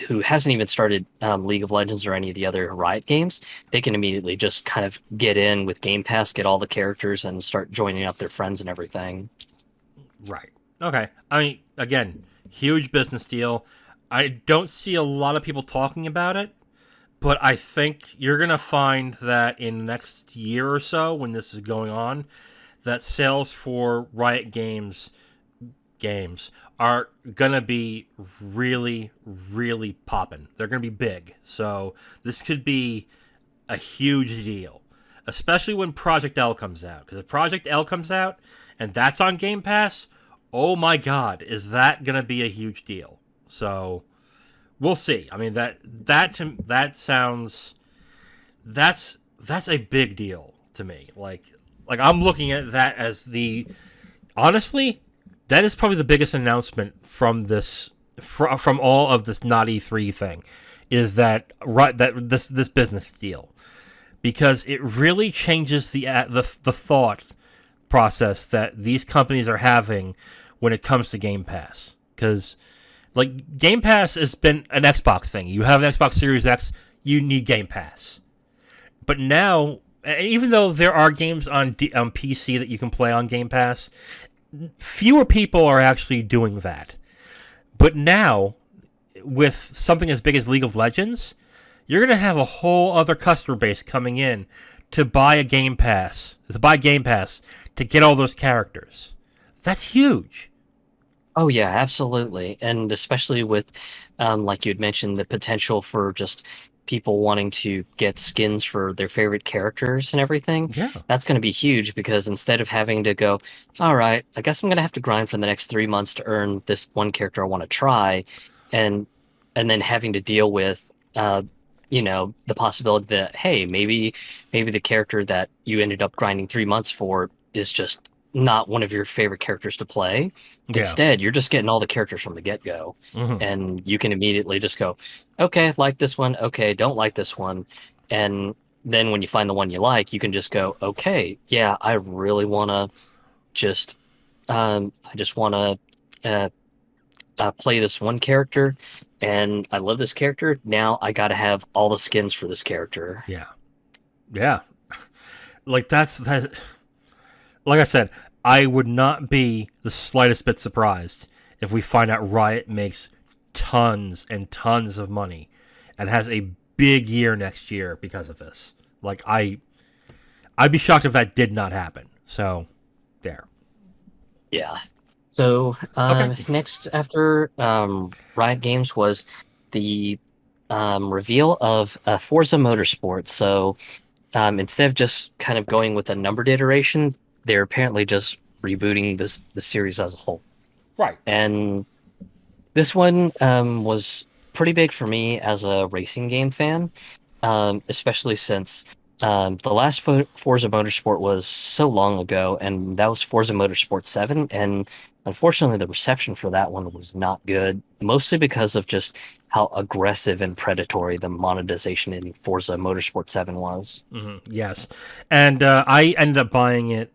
who hasn't even started League of Legends or any of the other Riot games. They can immediately just kind of get in with Game Pass, get all the characters, and start joining up their friends and everything.
Right. Okay. I mean, again, huge business deal. I don't see a lot of people talking about it, but I think you're going to find that in the next year or so, when this is going on, that sales for Riot games are going to be really, really popping. They're going to be big. So this could be a huge deal, especially when Project L comes out. Because if Project L comes out and that's on Game Pass, oh my God, is that going to be a huge deal? So we'll see. I mean that sounds that's a big deal to me. Like I'm looking at that as the honestly that is probably the biggest announcement from this from all of this not E3 thing is that right that this business deal because it really changes the thought process that these companies are having when it comes to Game Pass. Because like Game Pass has been an Xbox thing. You have an Xbox Series X, you need Game Pass. But now, even though there are games on PC that you can play on Game Pass, fewer people are actually doing that. But now, with something as big as League of Legends, you're going to have a whole other customer base coming in to buy Game Pass to get all those characters. That's huge.
Oh yeah, absolutely. And especially with like you had mentioned, the potential for just people wanting to get skins for their favorite characters and everything.
Yeah.
That's going to be huge because instead of having to go, all right, I guess I'm going to have to grind for the next 3 months to earn this one character I want to try, and and then having to deal with the possibility that hey, maybe the character that you ended up grinding 3 months for is just not one of your favorite characters to play.
Yeah.
Instead, you're just getting all the characters from the get-go,
Hmm.
and you can immediately just go, okay, like this one, okay, don't like this one. And then when you find the one you like, you can just go, okay, yeah, I really want to just, I just want to play this one character, and I love this character. Now I got to have all the skins for this character.
Yeah. Yeah. Like that. Like I said, I would not be the slightest bit surprised if we find out Riot makes tons and tons of money and has a big year next year because of this. Like I'd be shocked if that did not happen. So there.
Yeah. So
Okay.
next after Riot Games was the reveal of Forza Motorsport. So instead of just kind of going with a numbered iteration, they're apparently just rebooting the series as a whole.
Right.
And this one was pretty big for me as a racing game fan, especially since the last Forza Motorsport was so long ago, and that was Forza Motorsport 7. And unfortunately, the reception for that one was not good, mostly because of just how aggressive and predatory the monetization in Forza Motorsport 7 was.
Yes. And I ended up buying it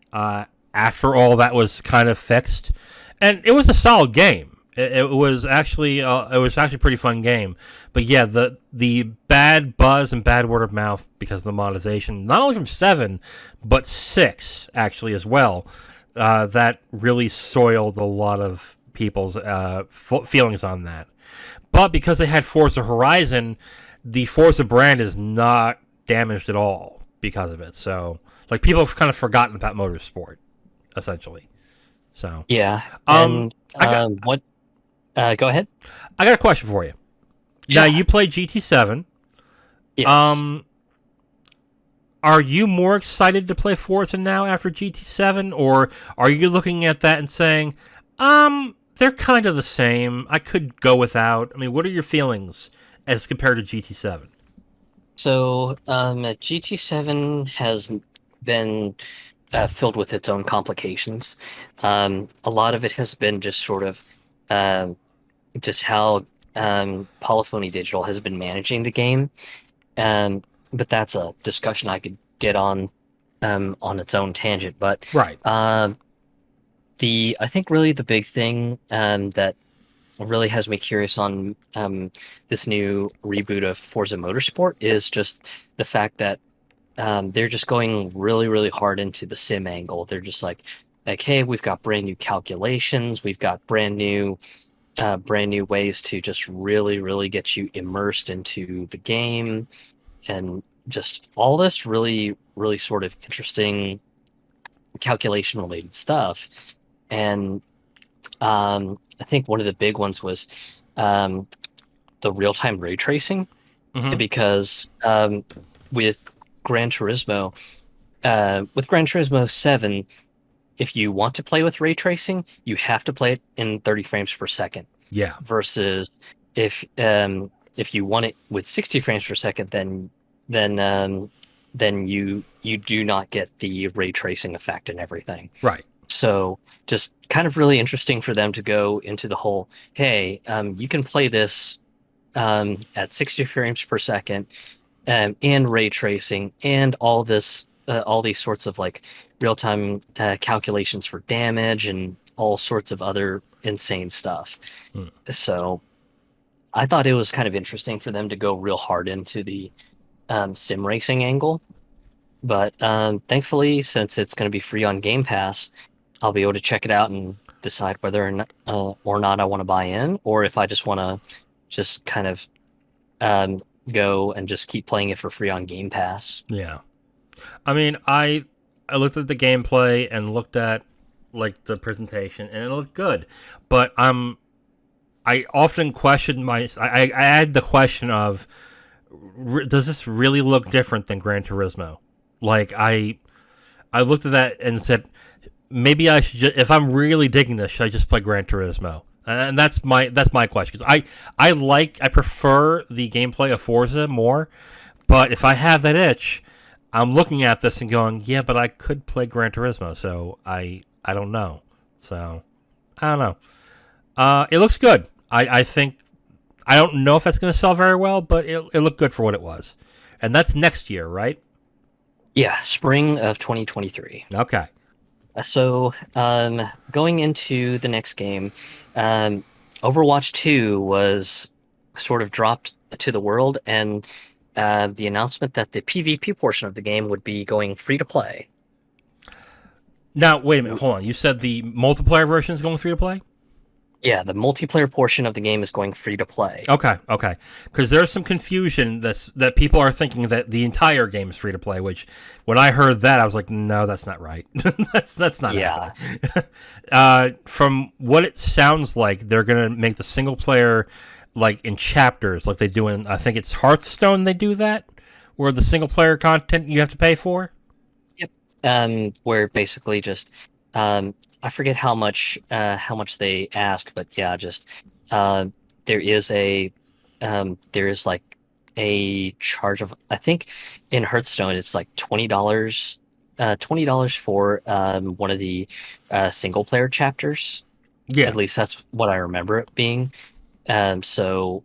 after all that was kind of fixed, and it was a solid game. It was actually a pretty fun game, but yeah, the bad buzz and bad word of mouth because of the monetization, not only from 7, but 6 actually as well, that really soiled a lot of people's feelings on that. But because they had Forza Horizon, the Forza brand is not damaged at all because of it. So like people have kind of forgotten about motorsport, essentially. So
Yeah,
um,
and
I got
what? Go ahead.
I got a question for you. Now
Yeah.
you play GT7.
Yes.
Um, are you more excited to play Forza now after GT7, or are you looking at that and saying, they're kind of the same. I could go without. I mean, what are your feelings as compared to GT7?
So GT7 has been filled with its own complications. A lot of it has been just sort of um, just how Polyphony Digital has been managing the game. Um, but that's a discussion I could get on its own tangent. But
Right.
um, the I think really the big thing that really has me curious on this new reboot of Forza Motorsport is just the fact that they're just going really, really hard into the sim angle. They're just like, hey, we've got brand new calculations, we've got brand new ways to just really, really get you immersed into the game, and just all this really, really sort of interesting calculation related stuff. And I think one of the big ones was um, the real time ray tracing,
Hmm.
because with Gran Turismo, with Gran Turismo 7, if you want to play with ray tracing, you have to play it in 30 frames per second.
Yeah.
Versus if you want it with 60 frames per second, then then you do not get the ray tracing effect and everything.
Right.
So just kind of really interesting for them to go into the whole, hey, you can play this at 60 frames per second, and ray tracing and all these sorts of like real-time calculations for damage and all sorts of other insane stuff.
Hmm.
So I thought it was kind of interesting for them to go real hard into the sim racing angle. But thankfully, since it's going to be free on Game Pass, I'll be able to check it out and decide whether or not I want to buy in, or if I just want to just kind of go and just keep playing it for free on Game Pass.
Yeah. I mean, I looked at the gameplay and looked at like the presentation, and it looked good. But I often question I add the question of, does this really look different than Gran Turismo? Like I looked at that and said, maybe I should if I'm really digging this, should I just play Gran Turismo? And that's my question, because I prefer the gameplay of Forza more, but if I have that itch, I'm looking at this and going, yeah, but I could play Gran Turismo, so I don't know. So I don't know. It looks good. I think I don't know if that's going to sell very well, but it looked good for what it was, and that's next year, right?
Yeah, spring of 2023.
Okay.
So, going into the next game, um, Overwatch 2 was sort of dropped to the world, and the announcement that the PvP portion of the game would be going free to play.
Now wait a minute. Hold on. You said the multiplayer version is going free to play?
Yeah, the multiplayer portion of the game is going free to play.
Okay, okay. Because there's some confusion that people are thinking that the entire game is free to play. Which, when I heard that, I was like, no, that's not right. that's not
Yeah.
happening. From what it sounds like, they're gonna make the single player like in chapters, like they do in, I think it's Hearthstone. They do that, where the single player content you have to pay for.
Yep. Where basically just I forget how much they ask, but yeah, just uh, there is there is like a charge of, I think in Hearthstone it's like $20 for one of the single player chapters.
Yeah,
At least that's what I remember it being. So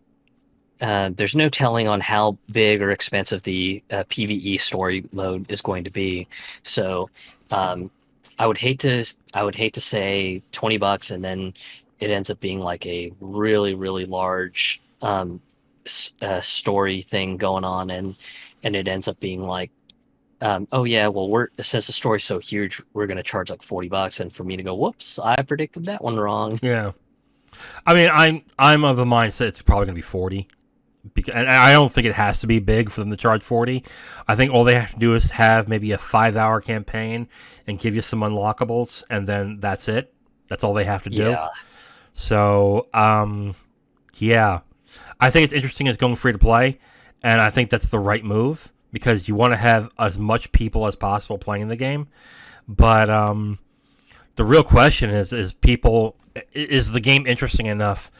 there's no telling on how big or expensive the PvE story mode is going to be. So um, I would hate to say $20 and then it ends up being like a really, really large story thing going on, and it ends up being like, oh yeah, well, we're since the story's so huge, we're gonna charge like $40, and for me to go, whoops, I predicted that one wrong.
yeah. I mean, I'm of the mindset it's probably gonna be 40. And I don't think it has to be big for them to charge 40. I think all they have to do is have maybe a 5-hour campaign and give you some unlockables, and then that's it. That's all they have to do.
Yeah,
So, yeah. I think it's interesting as going free to play, and I think that's the right move, because you want to have as much people as possible playing the game. But the real question is is the game interesting enough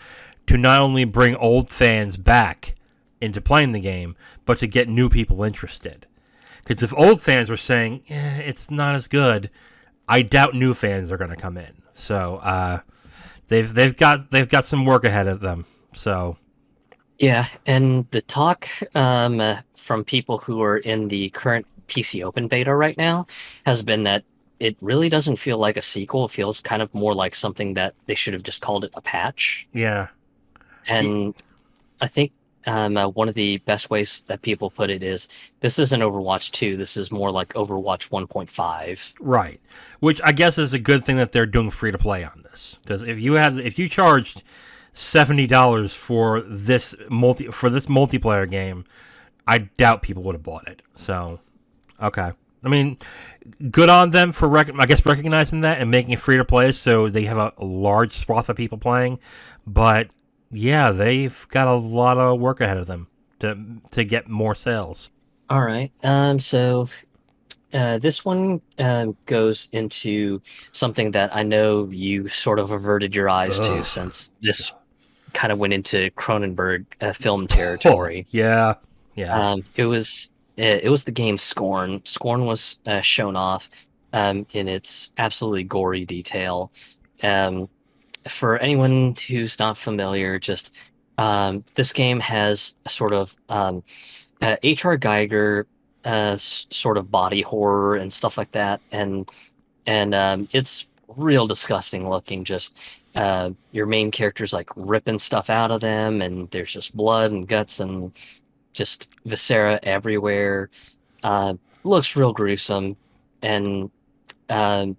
to not only bring old fans back into playing the game, but to get new people interested? Because if old fans were saying it's not as good, I doubt new fans are going to come in. So they've got some work ahead of them. So
Yeah, and the talk from people who are in the current PC Open beta right now has been that it really doesn't feel like a sequel. It feels kind of more like something that they should have just called it a patch.
yeah,
And I think one of the best ways that people put it is this isn't Overwatch 2. This is more like Overwatch 1.5.
right. Which I guess is a good thing that they're doing free to play on this. Because if you charged $70 for this multiplayer game, I doubt people would have bought it. So, okay. I mean, good on them for recognizing that and making it free to play, so they have a large swath of people playing. But yeah, they've got a lot of work ahead of them to get more sales.
All right. So this one goes into something that I know you sort of averted your eyes to
Ugh.
since this kind of went into Cronenberg film
Oh,
territory.
yeah, yeah.
It was the game Scorn. Scorn was shown off in its absolutely gory detail. Um, for anyone who's not familiar, just this game has a sort of H.R. Geiger sort of body horror and stuff like that, and it's real disgusting looking. Just your main character's like ripping stuff out of them, and there's just blood and guts and just viscera everywhere. Looks real gruesome, and um,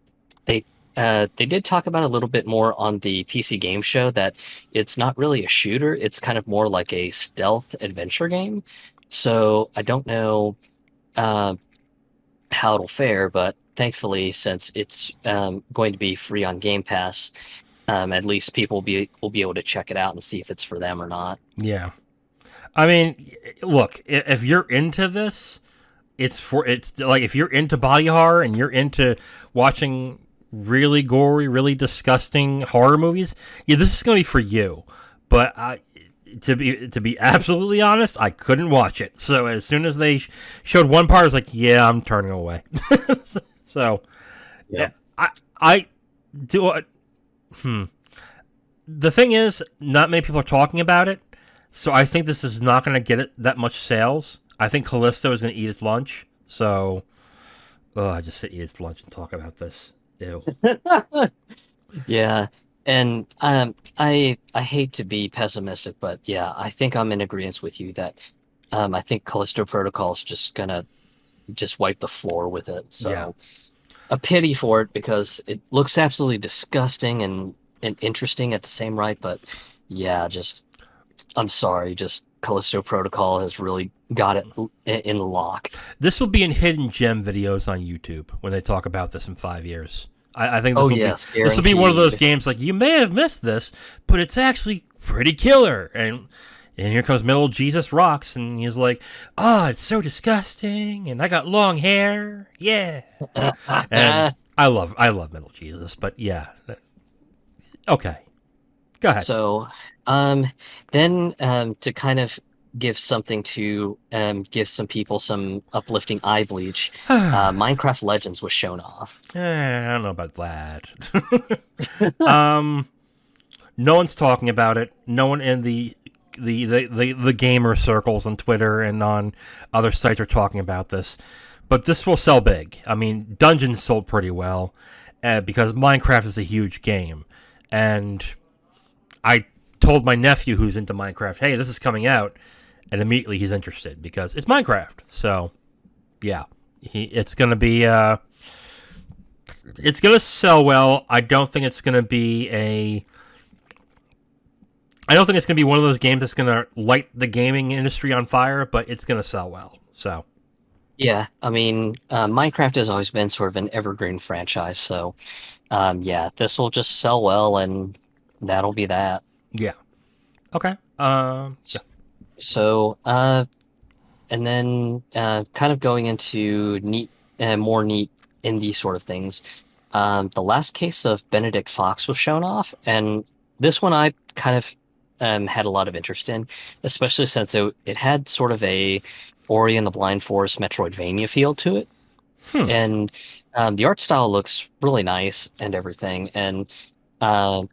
they did talk about it a little bit more on the PC game show that it's not really a shooter. It's kind of more like a stealth adventure game. So I don't know uh, how it'll fare, but thankfully, since it's going to be free on Game Pass, at least people will be able to check it out and see if it's for them or not.
Yeah. I mean, look, if you're into this, it's like if you're into body horror and you're into watching really gory, really disgusting horror movies, yeah, this is going to be for you. But to be absolutely honest, I couldn't watch it. So as soon as they showed one part, I was like, yeah, I'm turning away. So
Yeah.
I do. The thing is, not many people are talking about it. So I think this is not going to get it that much sales. I think Callisto is going to eat its lunch. So, I just sit eat its lunch and talk about this. Ew.
Yeah, and I hate to be pessimistic, but yeah, I think I'm in agreement with you that I think Callisto Protocol is just gonna just wipe the floor with it.
Yeah.
So a pity for it because it looks absolutely disgusting and interesting at the same right, but yeah, just I'm sorry, just Callisto Protocol has really got it in lock.
This will be in hidden gem videos on YouTube when they talk about this in 5 years. I think
Oh yes,
this will be one of those
guaranteed.
games like you may have missed this, but it's actually pretty killer. And here comes Metal Jesus Rocks, and he's like, "Oh, it's so disgusting, and I got long hair, yeah." And I love Metal Jesus, but yeah, okay, go ahead.
So, um, then to kind of give something to give some people some uplifting eye bleach, Minecraft Legends was shown off.
I don't know about that. um, no one's talking about it. No one in the gamer circles on Twitter and on other sites are talking about this. But this will sell big. I mean, Dungeons sold pretty well because Minecraft is a huge game. And I told my nephew who's into Minecraft, hey, this is coming out. And immediately he's interested because it's Minecraft. So, yeah. It's going to be... it's going to sell well. I don't think it's going to be one of those games that's going to light the gaming industry on fire, but it's going to sell well. So,
Yeah, I mean, Minecraft has always been sort of an evergreen franchise, so yeah, this will just sell well, and that'll be that.
yeah. Okay. Yeah.
So, and then kind of going into more neat indie sort of things. The last case of Benedict Fox was shown off, and this one I kind of had a lot of interest in, especially since it had sort of a Ori and the Blind Forest Metroidvania feel to it.
Hmm.
And the art style looks really nice and everything. And uh,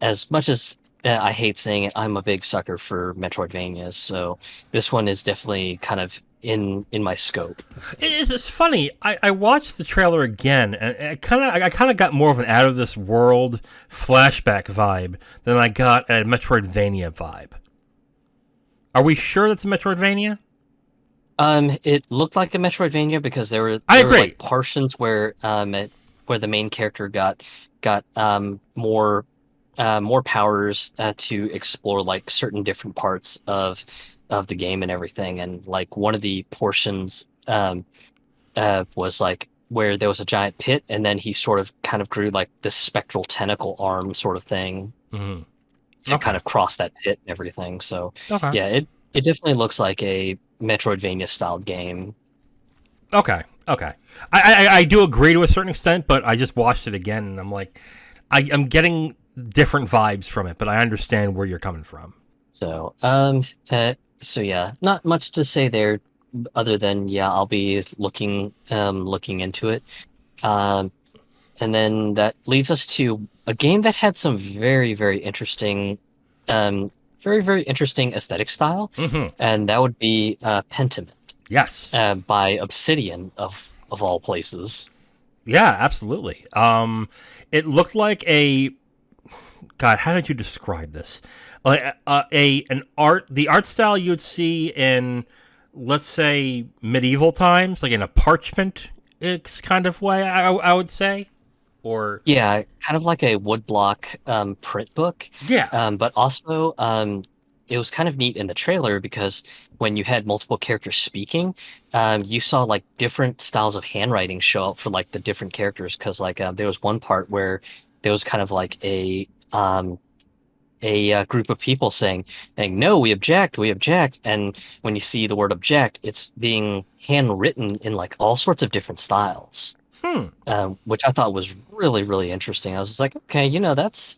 as much as I hate saying it, I'm a big sucker for Metroidvanias, so this one is definitely kind of in my scope.
It's funny. I watched the trailer again, and I kind of got more of an out of this world flashback vibe than I got a Metroidvania vibe. Are we sure that's a Metroidvania?
It looked like a Metroidvania because
I
there were
agree.
like portions where the main character got more powers to explore like certain different parts of the game and everything. And like one of the portions was like where there was a giant pit, and then he sort of kind of grew like this spectral tentacle arm sort of thing
Hmm.
to
Okay.
kind of cross that pit and everything. So
Okay.
yeah, it definitely looks like a Metroidvania styled game.
Okay. Okay. I do agree to a certain extent, but I just watched it again, and I'm like, I'm getting different vibes from it, but I understand where you're coming from.
So so yeah, not much to say there other than yeah, I'll be looking into it. Um, and then that leads us to a game that had some very interesting, um, very interesting aesthetic style,
Hmm.
and that would be Pentiment
Yes.
by Obsidian of all places.
Yeah. Absolutely. It looked like a God. How did you describe this? Like the art style you would see in, let's say, medieval times, like in a parchment kind of way. I would say, or
Yeah, kind of like a woodblock print book,
yeah.
but also it was kind of neat in the trailer because when you had multiple characters speaking, you saw like different styles of handwriting show up for like the different characters. Because like there was one part where there was kind of like a group of people saying no, we object, and when you see the word object, it's being handwritten in like all sorts of different styles,
Hmm.
which I thought was really interesting. I was just like, okay, that's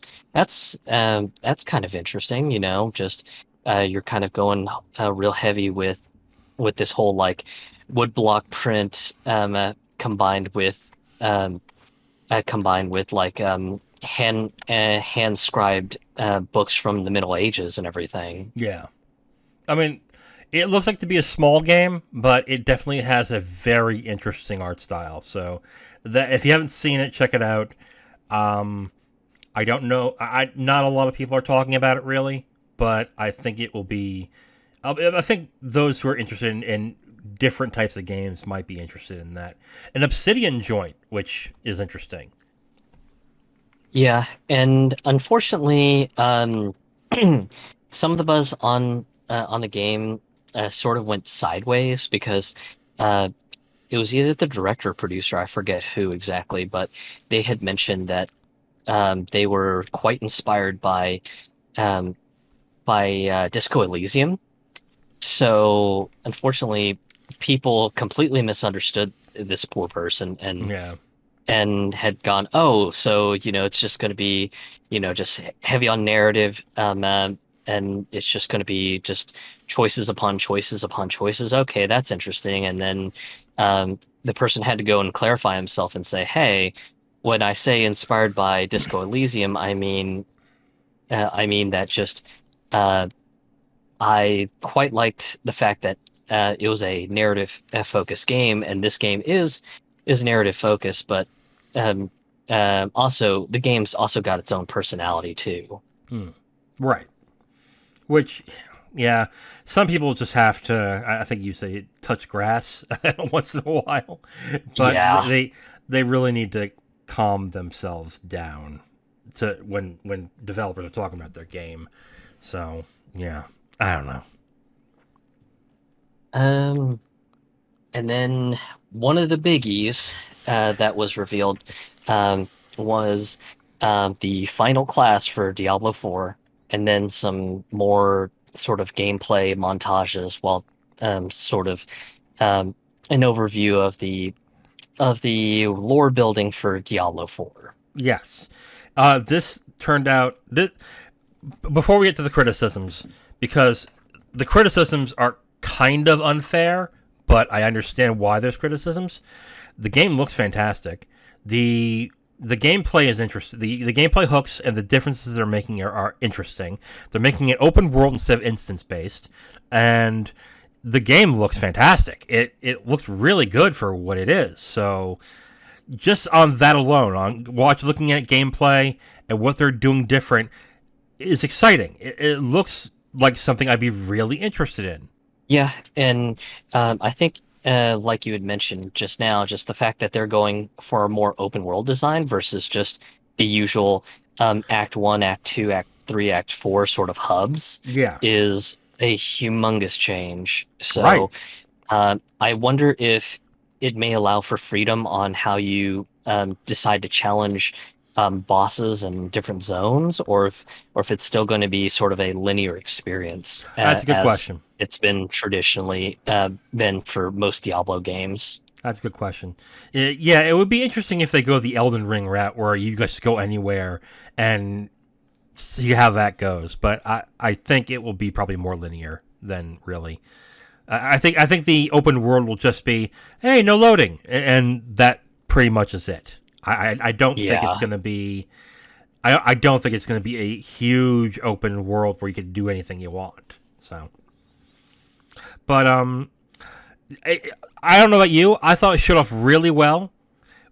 kind of interesting. Just you're kind of going real heavy with this whole like woodblock print um, combined with like hand scribed books from the Middle Ages and everything.
Yeah. I mean, it looks like to be a small game, but it definitely has a very interesting art style. So that if you haven't seen it, check it out. Um, I don't know. Not a lot of people are talking about it really, but I think it will be. I think those who are interested in different types of games might be interested in that. An Obsidian joint, which is interesting.
Yeah, and unfortunately, some of the buzz on the game sort of went sideways because uh, it was either the director or producer, I forget who exactly, but they had mentioned that they were quite inspired um, by Disco Elysium. So unfortunately, people completely misunderstood this poor person
Yeah.
and had gone, oh, so it's just going to be just heavy on narrative, and it's just going to be just choices upon choices upon choices. Okay, that's interesting. And then the person had to go and clarify himself and say, hey, when I say inspired by Disco Elysium, I mean that just uh, I quite liked the fact that it was a narrative focused game, and this game is narrative focused, but um, also the game's also got its own personality too.
Hmm. Right. Which, yeah, some people just have to. I think you say touch grass once in a while, but
Yeah.
they really need to calm themselves down to when developers are talking about their game. So yeah, I don't know.
Um, and then one of the biggies that was revealed was the final class for Diablo 4, and then some more sort of gameplay montages while sort of um, an overview of the lore building for Diablo 4.
Yes, this turned out. Before we get to the criticisms, because the criticisms are kind of unfair, but I understand why there's criticisms. The game looks fantastic. The gameplay is interesting. The gameplay hooks and the differences they're making are interesting. They're making it open world instead of instance based, and the game looks fantastic. It looks really good for what it is. So just on that alone, on looking at gameplay and what they're doing different is exciting. It looks like something I'd be really interested in.
Yeah, and I think, like you had mentioned just now, just the fact that they're going for a more open world design versus just the usual Act One, Act Two, Act Three, Act Four sort of hubs
Yeah.
is a humongous change.
Right.
So I wonder if it may allow for freedom on how you decide to challenge bosses in different zones, or if it's still going to be sort of a linear experience,
That's a good
as
question.
it's been traditionally been for most Diablo games.
That's a good question. Yeah, it would be interesting if they go the Elden Ring route where you just go anywhere and see how that goes. But I think it will be probably more linear than really. I think the open world will just be, hey, no loading, and that pretty much is it. I don't think it's
Yeah.
going to be. I don't think it's going to be a huge open world where you can do anything you want. So, but I don't know about you. I thought it showed off really well,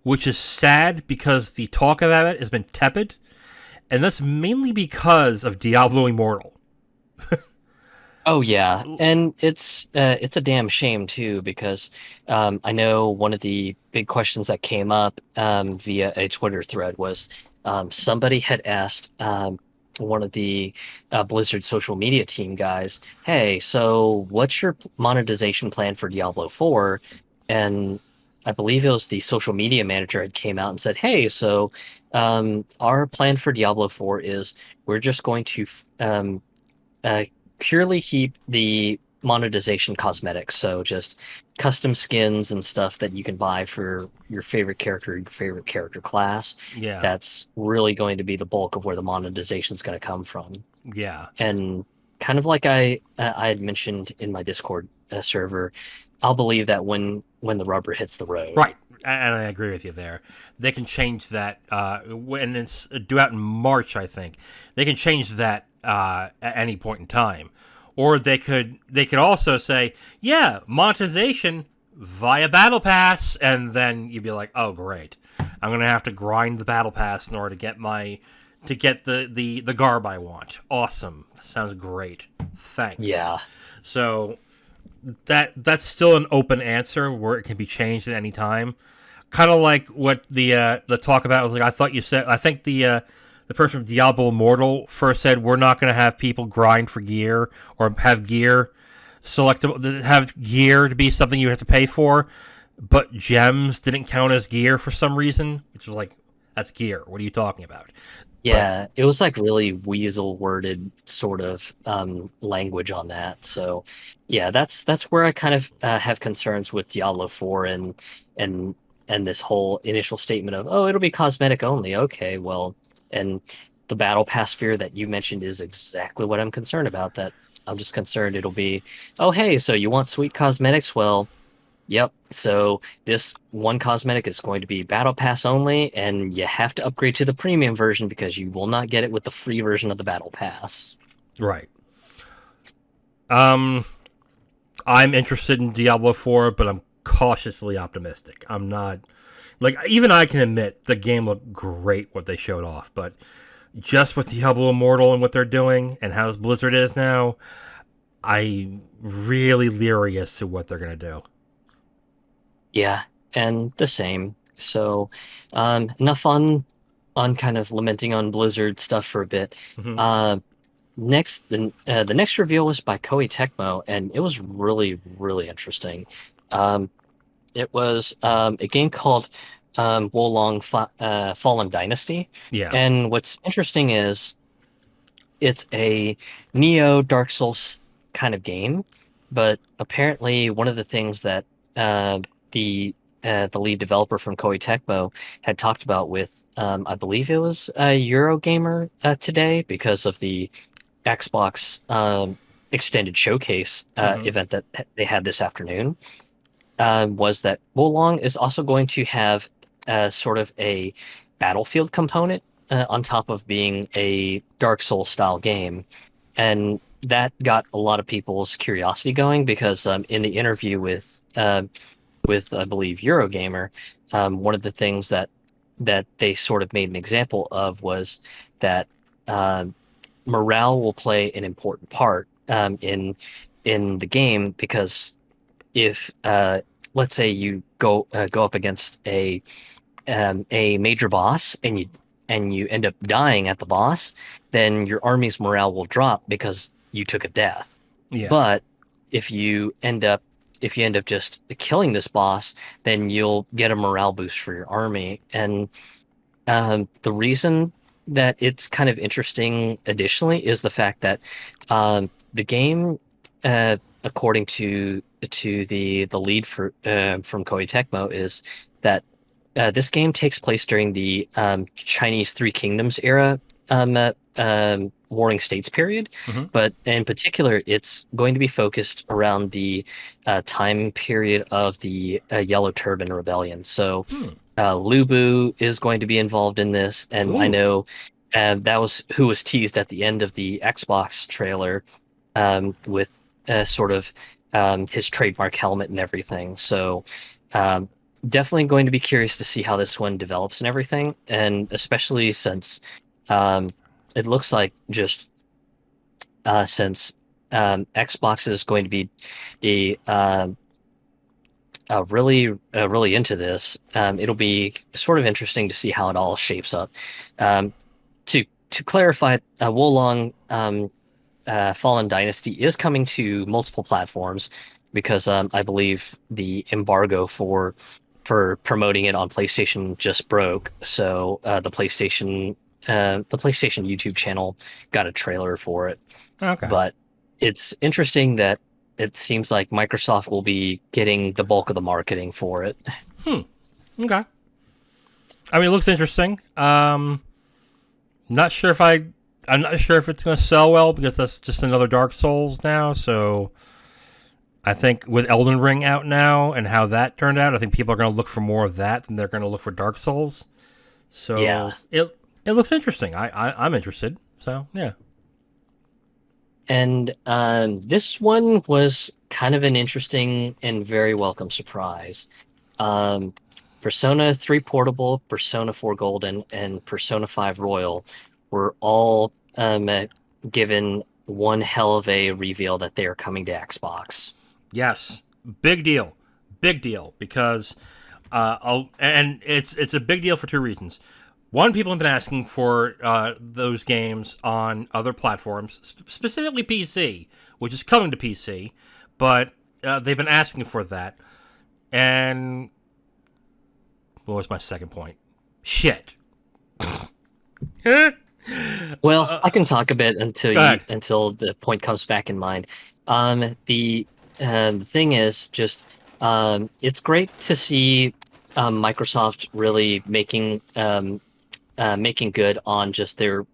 which is sad because the talk about it has been tepid, and that's mainly because of Diablo Immortal.
Oh yeah, and it's a damn shame too because I know one of the big questions that came up via a Twitter thread was somebody had asked one of the Blizzard social media team guys, "Hey, so what's your monetization plan for Diablo 4?" And I believe it was the social media manager had came out and said, "Hey, so our plan for Diablo 4 is we're just going to uh, purely keep the monetization cosmetics, so just custom skins and stuff that you can buy for your favorite character class.
Yeah,
That's really going to be the bulk of where the monetization is going to come from."
yeah,
And kind of like I had mentioned in my Discord server, I'll believe that when the rubber hits the road.
right. And I agree with you there. They can change that when it's due out in March. I think they can change that at any point in time, or they could also say, yeah, monetization via battle pass, and then you'd be like, oh great, I'm gonna have to grind the battle pass in order to get the garb I want. Awesome, sounds great. Thanks.
Yeah.
So that's still an open answer where it can be changed at any time. Kind of like what the talk about was like. I thought you said. I think the person from Diablo Immortal first said we're not going to have people grind for gear or have gear selectable, have gear to be something you have to pay for, but gems didn't count as gear for some reason, which was like, that's gear. What are you talking about? But
Yeah, it was like really weasel worded sort of language on that. So, yeah, that's where I kind of have concerns with Diablo 4 and and this whole initial statement of, oh, it'll be cosmetic only. Okay, well, and the battle pass fear that you mentioned is exactly what I'm concerned about. That I'm just concerned it'll be, oh, hey, so you want sweet cosmetics? Well, yep. So this one cosmetic is going to be battle pass only, and you have to upgrade to the premium version because you will not get it with the free version of the battle pass.
right. Um, I'm interested in Diablo 4, but I'm cautiously optimistic. I'm not like even I can admit the game looked great what they showed off, but just with Diablo Immortal and what they're doing and how Blizzard is now, I'm really leery as to what they're gonna do.
Yeah, and the same. So, enough on kind of lamenting on Blizzard stuff for a bit.
Hmm.
Uh, the next reveal was by Koei Tecmo, and it was really interesting. Um, it was a game called Fallen Dynasty,
Yeah,
and what's interesting is it's a Neo Dark Souls kind of game, but apparently one of the things that uh, the lead developer from Koei Tecmo had talked about with I believe it was Eurogamer today because of the Xbox extended showcase
Hmm.
event that they had this afternoon was that Wolong is also going to have sort of a battlefield component on top of being a Dark Souls style game. And that got a lot of people's curiosity going because in the interview with I believe Eurogamer, one of the things that they sort of made an example of was that uh, morale will play an important part in the game because if let's say you go up against a major boss and you end up dying at the boss, then your army's morale will drop because you took a death.
Yeah.
But if you end up if you end up just killing this boss, then you'll get a morale boost for your army. And the reason that it's kind of interesting additionally is the fact that the game, according to the lead for from Koei Tecmo, is that this game takes place during the Chinese Three Kingdoms era Warring States period,
Hmm.
but in particular, it's going to be focused around the time period of the Yellow Turban Rebellion. So
Hmm.
Lu Bu is going to be involved in this, and I
Ooh.
know that was who was teased at the end of the Xbox trailer with sort of his trademark helmet and everything. So um, definitely going to be curious to see how this one develops and everything, and especially since um, it looks like just since Xbox is going to be a really into this. It'll be sort of interesting to see how it all shapes up. Um, to clarify, Wolong Fallen Dynasty is coming to multiple platforms because I believe the embargo for promoting it on PlayStation just broke. So the PlayStation YouTube channel got a trailer for it.
Okay.
But it's interesting that it seems like Microsoft will be getting the bulk of the marketing for it.
Hmm. Okay. I mean, it looks interesting. Not sure if I'm not sure if it's going to sell well because that's just another Dark Souls now. So I think with Elden Ring out now and how that turned out, I think people are going to look for more of that than they're going to look for Dark Souls. So
Yeah.
it looks interesting. I'm interested. So yeah.
And this one was kind of an interesting and very welcome surprise. Um, Persona 3 Portable, Persona 4 Golden, and Persona 5 Royal were all given one hell of a reveal that they are coming to Xbox.
Yes, big deal because and it's a big deal for two reasons. One, people have been asking for those games on other platforms, specifically PC, which is coming to PC, but they've been asking for that. And what was my second point? Shit.
Well, I can talk a bit
Go ahead.
until the point comes back in mind. The thing is just it's great to see Microsoft really making good on just their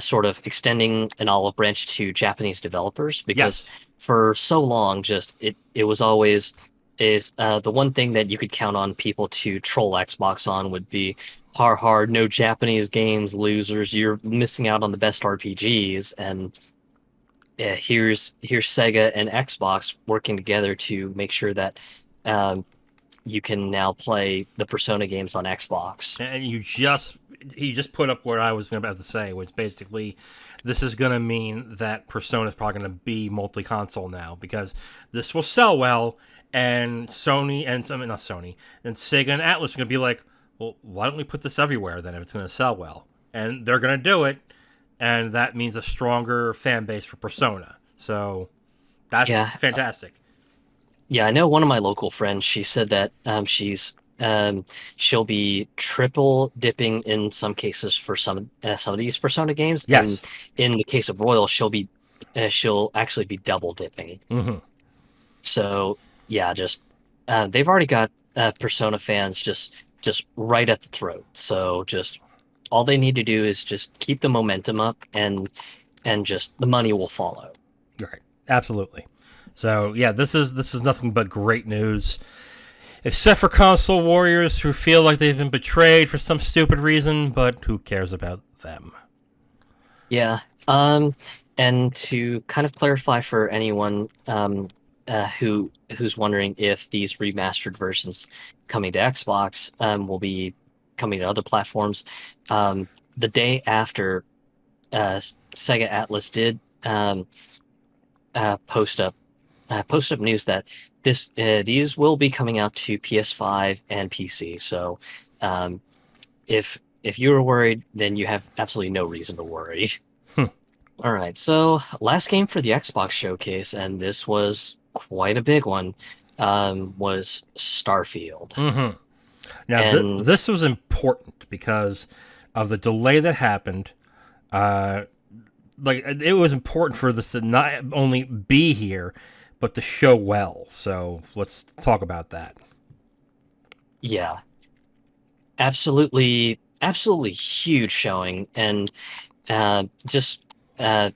sort of extending an olive branch to Japanese developers because
Yes.
for so long just it was always is the one thing that you could count on people to troll Xbox on would be har har no Japanese games losers, you're missing out on the best RPGs. And here's Sega and Xbox working together to make sure that um, you can now play the Persona games on Xbox.
And you just put up what I was about to say, which basically this is going to mean that Persona is probably going to be multi-console now because this will sell well, and Sony and I mean, not Sony and Sega and Atlas are going to be like, well, why don't we put this everywhere then if it's going to sell well? And they're going to do it, and that means a stronger fan base for Persona. So that's
Yeah,
fantastic.
yeah, I know one of my local friends. She said that she'll be triple dipping in some cases for some of these Persona games, and
Yes.
in the case of Royal, she'll actually be double dipping.
Mm-hmm.
So yeah, just they've already got Persona fans just right at the throat. So just all they need to do is just keep the momentum up, and just the money will follow.
Right. Absolutely. So yeah, this is nothing but great news. Except for console warriors who feel like they've been betrayed for some stupid reason, but who cares about them?
Yeah. And to kind of clarify for anyone who's wondering if these remastered versions coming to Xbox will be coming to other platforms, the day after Sega Atlas did uh, post up post up news that these will be coming out to PS5 and PC. So um, if you were worried, then you have absolutely no reason to worry.
Hmm.
All right, so last game for the Xbox showcase, and this was quite a big one, was Starfield.
Mm-hmm. Now,
And
this was important because of the delay that happened. Uh, like, it was important for this to not only be here, but to show well. So let's talk about that.
yeah, absolutely huge showing, and just I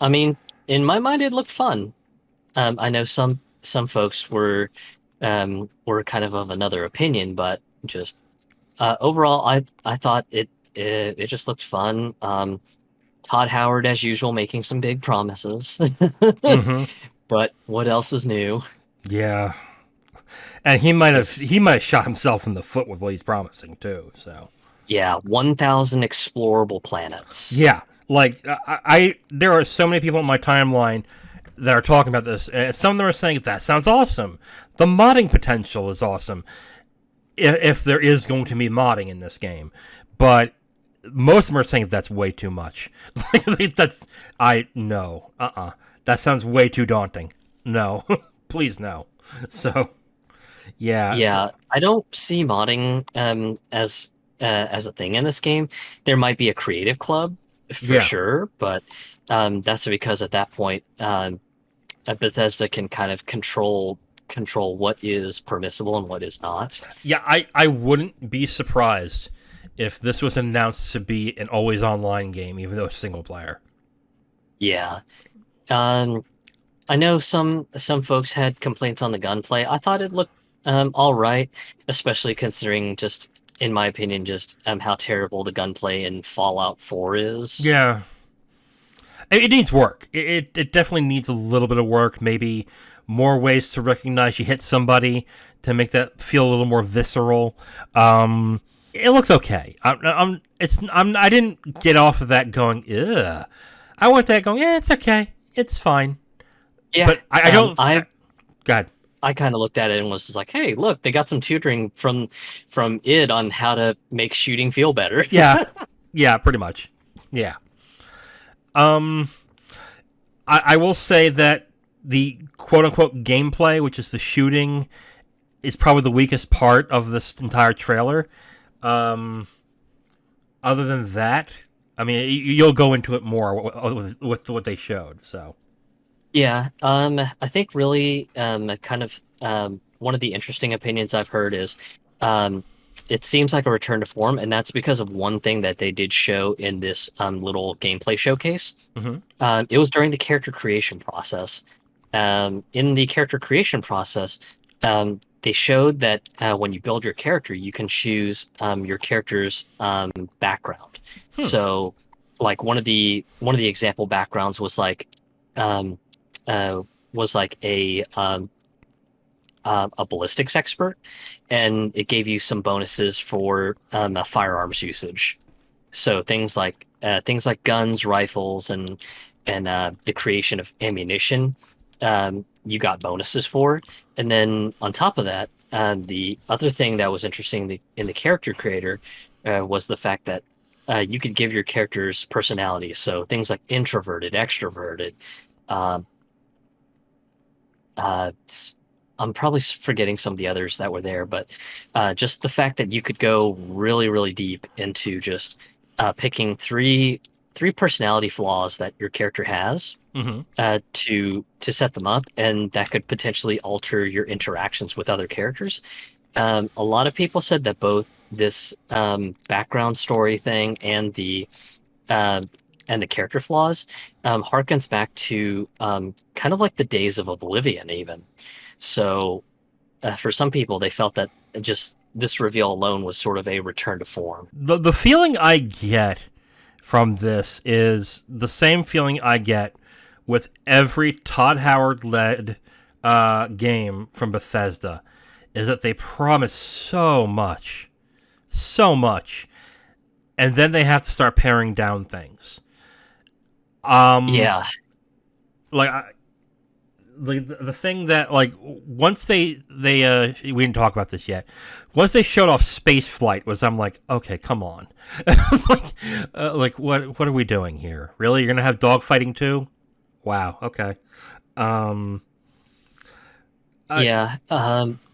mean, in my mind, it looked fun. I know some folks were kind of another opinion, but just overall, I thought it just looked fun. Todd Howard, as usual, making some big promises.
Mm-hmm.
But what else is new?
Yeah, and he might have
This,
he might have shot himself in the foot with what he's promising too. So
yeah, 1,000 explorable planets.
yeah, like there are so many people on my timeline that are talking about this, and some of them are saying that sounds awesome. The modding potential is awesome if there is going to be modding in this game, but most of them are saying that's way too much. Like, that's I no, that sounds way too daunting. No, please no. So yeah,
Yeah, I don't see modding as a thing in this game. There might be a creative club for
yeah,
sure, but that's because at that point, Bethesda can kind of control what is permissible and what is not.
yeah. I wouldn't be surprised if this was announced to be an always online game, even though it's single player.
Yeah. Um, I know some folks had complaints on the gunplay. I thought it looked all right, especially considering just in my opinion just how terrible the gunplay in Fallout 4 is.
Yeah, it needs work. It definitely needs a little bit of work. Maybe more ways to recognize you hit somebody to make that feel a little more visceral. It looks okay. I didn't get off of that going, ugh. I went that going, yeah, it's okay. It's fine.
Yeah,
But I don't. God.
I kind of looked at it and was just like, "Hey, look, they got some tutoring from id on how to make shooting feel better."
Yeah. Yeah, pretty much. Yeah. Um, I will say that the quote unquote gameplay, which is the shooting, is probably the weakest part of this entire trailer. Um, other than that, I mean, you'll go into it more with what they showed. So,
Yeah, I think really, kind of, one of the interesting opinions I've heard is, um, it seems like a return to form, and that's because of one thing that they did show in this little gameplay showcase.
hmm
It was during the character creation process. In the character creation process, they showed that when you build your character, you can choose your character's background.
hmm.
So, like one of the example backgrounds um, was like a ballistics expert, and it gave you some bonuses for firearms usage. So things like guns, rifles, and the creation of ammunition, you got bonuses for. And then on top of that, the other thing that was interesting in the character creator was the fact that you could give your characters personalities. So things like introverted, extroverted. Um, s- I'm probably forgetting some of the others that were there, but just the fact that you could go really, really deep into just picking three personality flaws that your character has
hmm
to set them up, and that could potentially alter your interactions with other characters. A lot of people said that both this background story thing and the uh, and the character flaws harkens back to kind of like the days of Oblivion, even. So for some people, they felt that just this reveal alone was sort of a return to form.
The feeling I get from this is the same feeling I get with every Todd Howard led game from Bethesda, is that they promise so much, and then they have to start paring down things.
Yeah,
Like the thing that, like, once they we didn't talk about this yet. Once they showed off space flight, I'm like, okay, come on. Like what are we doing here? Really, you're gonna have dogfighting too? Wow. Okay.
yeah.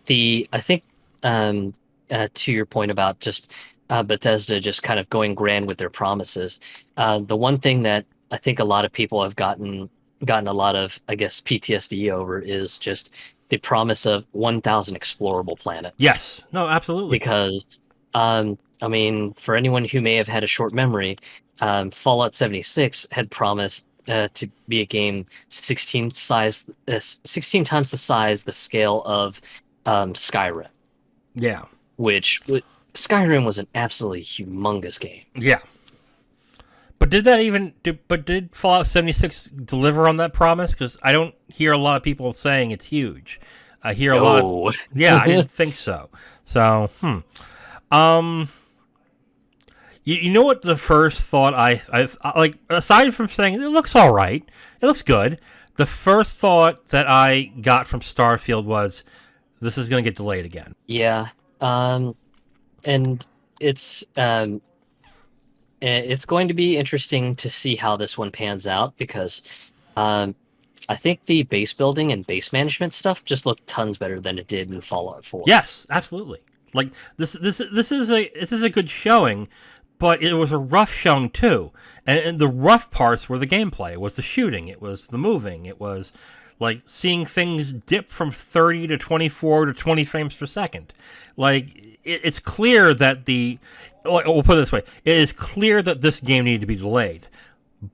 The I think to your point about just Bethesda just kind of going grand with their promises. The one thing that I think a lot of people have gotten a lot of, I guess, PTSD over is just the promise of 1,000 explorable planets.
Yes. No. Absolutely.
Because I mean, for anyone who may have had a short memory, Fallout 76 had promised to be a game 16 times the size, the scale of Skyrim,
Yeah.
which Skyrim was an absolutely humongous game.
Yeah. But did Fallout 76 deliver on that promise? Because I don't hear a lot of people saying it's huge. I hear a lot. Yeah, I didn't think so. So, you know what the first thought I like, aside from saying it looks all right, it looks good, the first thought that I got from Starfield was, this is going to get delayed again.
Yeah, and it's going to be interesting to see how this one pans out because I think the base building and base management stuff just looked tons better than it did in Fallout 4.
Yes, absolutely. Like this is a good showing, but it was a rough showing too. And the rough parts were the gameplay, it was the shooting, it was the moving, it was like seeing things dip from 30 to 24 to 20 frames per second. Like it's clear that we'll put it this way, it is clear that this game needed to be delayed.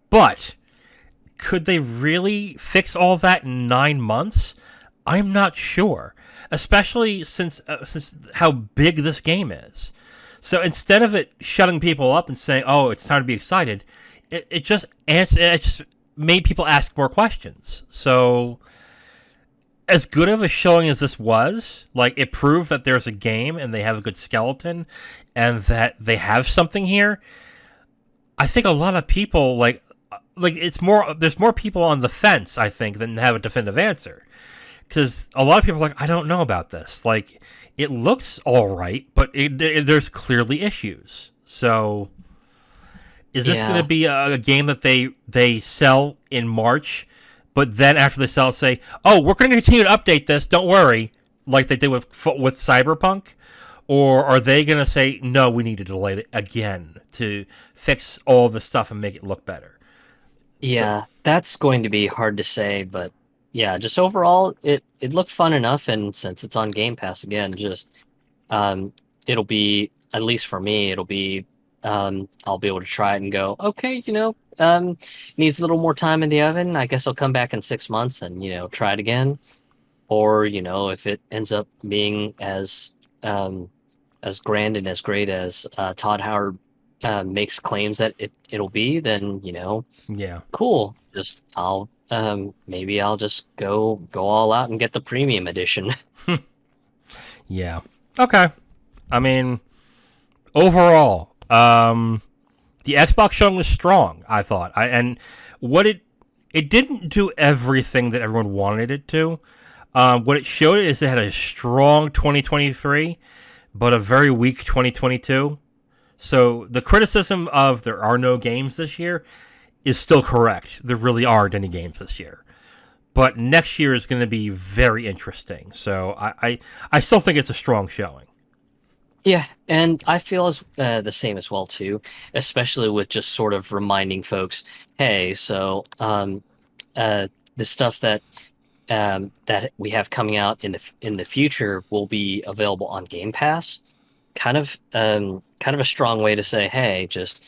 But could they really fix all that in 9 months? I'm not sure, especially since how big this game is. So instead of it shutting people up and saying, "Oh, it's time to be excited," it just made people ask more questions. So, as good of a showing as this was, like, it proved that there's a game and they have a good skeleton and that they have something here. I think a lot of people there's more people on the fence, I think, than have a definitive answer. Because a lot of people are like, I don't know about this. Like, it looks all right, but there's clearly issues. So, is this going to be a game that they sell in March, but then after they sell, say, oh, we're going to continue to update this, don't worry, like they did with Cyberpunk? Or are they going to say, no, we need to delay it again to fix all the stuff and make it look better?
Yeah, that's going to be hard to say, but yeah, just overall, it looked fun enough, and since it's on Game Pass again, just it'll be, at least for me, it'll be I'll be able to try it and go, okay, needs a little more time in the oven. I guess I'll come back in 6 months and try it again, or if it ends up being as grand and as great as Todd Howard makes claims that it'll be, then
yeah,
cool. Just maybe I'll just go all out and get the premium edition.
Yeah. Okay. I mean, overall, the Xbox showing was strong, I thought. And what it didn't do everything that everyone wanted it to. What it showed is it had a strong 2023, but a very weak 2022. So the criticism of there are no games this year is still correct. There really aren't any games this year. But next year is going to be very interesting. So I still think it's a strong showing.
Yeah, and I feel as the same as well too, especially with just sort of reminding folks, hey, so the stuff that we have coming out in the future will be available on Game Pass. Kind of a strong way to say, hey, just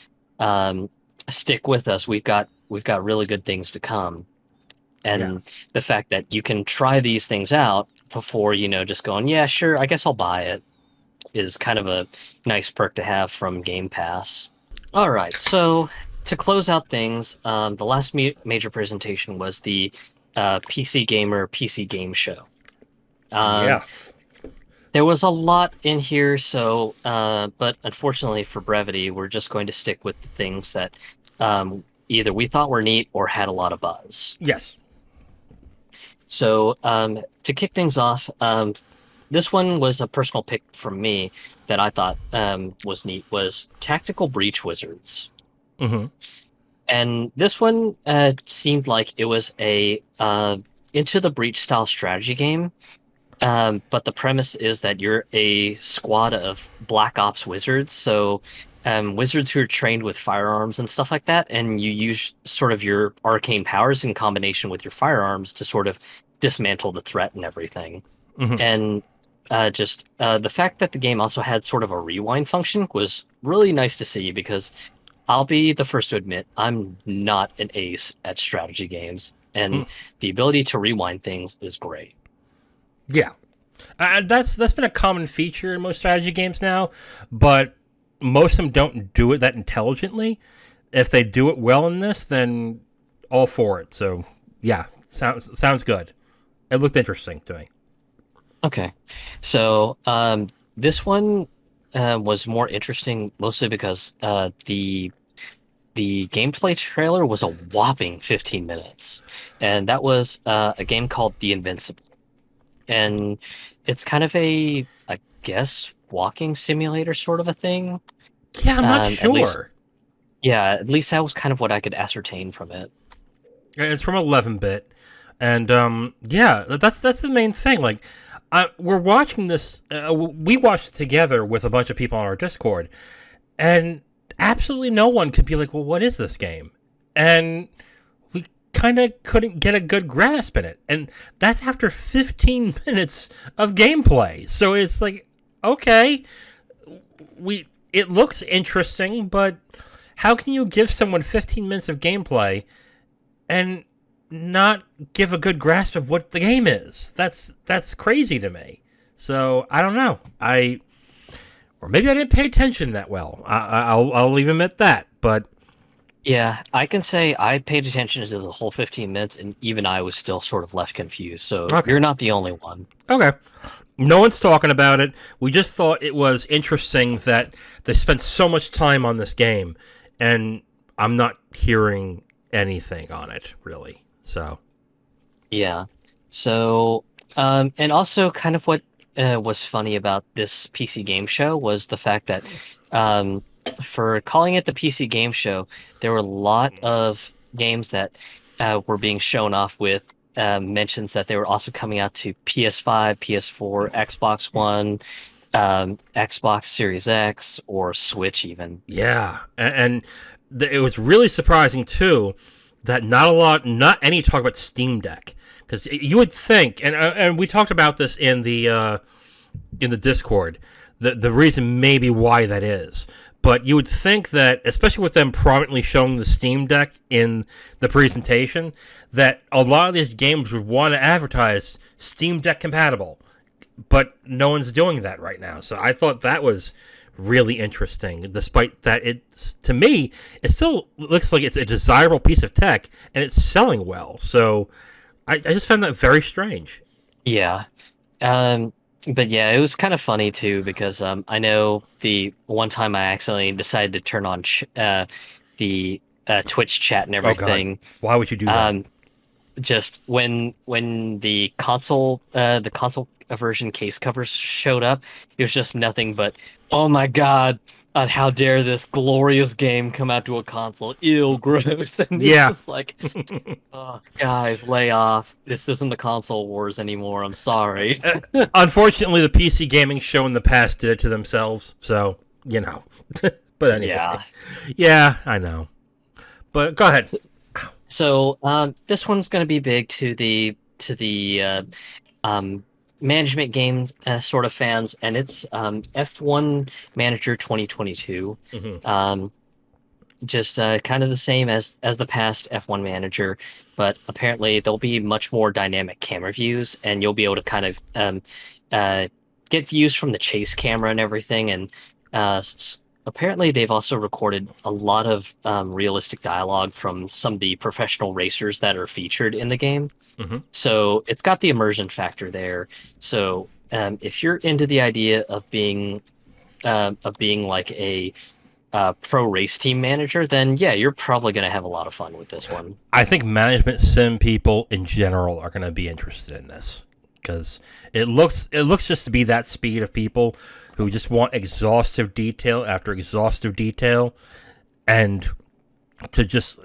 stick with us. We've got really good things to come.
Yeah.
And the fact that you can try these things out before, just going, yeah, sure, I guess I'll buy it, is kind of a nice perk to have from Game Pass. All right, so to close out things, the last major presentation was the PC Gamer PC Game Show. Um,
Yeah.
there was a lot in here, so but unfortunately for brevity, we're just going to stick with the things that either we thought were neat or had a lot of buzz.
Yes.
So to kick things off, this one was a personal pick from me that I thought was neat, was Tactical Breach Wizards.
Mm-hmm.
And this one seemed like it was a Into the Breach style strategy game. But the premise is that you're a squad of Black Ops wizards, so wizards who are trained with firearms and stuff like that, and you use sort of your arcane powers in combination with your firearms to sort of dismantle the threat and everything.
Mm-hmm.
And just the fact that the game also had sort of a rewind function was really nice to see, because I'll be the first to admit I'm not an ace at strategy games, and the ability to rewind things is great.
Yeah. That's been a common feature in most strategy games now, but most of them don't do it that intelligently. If they do it well in this, then all for it. So yeah, sounds good. It looked interesting to me.
Okay, so this one was more interesting mostly because the gameplay trailer was a whopping 15 minutes, and that was a game called The Invincible, and it's kind of I guess, walking simulator sort of a thing.
Yeah, I'm not
At least,
sure.
yeah, at least that was kind of what I could ascertain from it.
It's from 11-bit, and yeah, that's the main thing. Like, we're watching this. We watched it together with a bunch of people on our Discord, and absolutely no one could be like, "Well, what is this game?" And we kind of couldn't get a good grasp in it, and that's after 15 minutes of gameplay. So it's like, okay, it looks interesting, but how can you give someone 15 minutes of gameplay and not give a good grasp of what the game is? That's crazy to me. So I don't know. Or maybe I didn't pay attention that well. I'll even admit that. But
Yeah, I can say I paid attention to the whole 15 minutes, and even I was still sort of left confused. So
okay,
you're not the only one.
okay. No one's talking about it. We just thought it was interesting that they spent so much time on this game, and I'm not hearing anything on it really. So
Yeah. So, and also kind of what was funny about this PC game show was the fact that um, for calling it the PC game show, there were a lot of games that were being shown off with mentions that they were also coming out to PS5, PS4, Xbox One, Xbox Series X, or Switch even.
yeah, it was really surprising too that not any talk about Steam Deck, because you would think, and we talked about this in the Discord, the reason maybe why that is. But you would think that, especially with them prominently showing the Steam Deck in the presentation, that a lot of these games would want to advertise Steam Deck compatible. But no one's doing that right now. So I thought that was really interesting, despite that to me, it still looks like it's a desirable piece of tech, and it's selling well. So I just found that very strange.
Yeah. But yeah, it was kind of funny too, because I know the one time I accidentally decided to turn on the Twitch chat and
Oh, God.
everything.
Why would you do that?
Just when the console version case covers showed up, it was just nothing but, oh my God, how dare this glorious game come out to a console? Ew, gross. And it's
Yeah.
just like, oh, guys, lay off. This isn't the console wars anymore. I'm sorry.
Unfortunately, the PC gaming show in the past did it to themselves. So, you know. But anyway.
Yeah.
Yeah, I know. But go ahead.
So this one's going to be big to the management games sort of fans, and it's F1 Manager 2022.
Mm-hmm.
just kind of the same as the past F1 Manager, but apparently there'll be much more dynamic camera views, and you'll be able to kind of uh, get views from the chase camera and everything. And apparently they've also recorded a lot of realistic dialogue from some of the professional racers that are featured in the game.
Hmm.
So it's got the immersion factor there. So if you're into the idea of being like a pro race team manager, then yeah, you're probably going to have a lot of fun with this one.
I think management sim people in general are going to be interested in this because it looks just to be that speed of people who just want exhaustive detail after exhaustive detail, and to just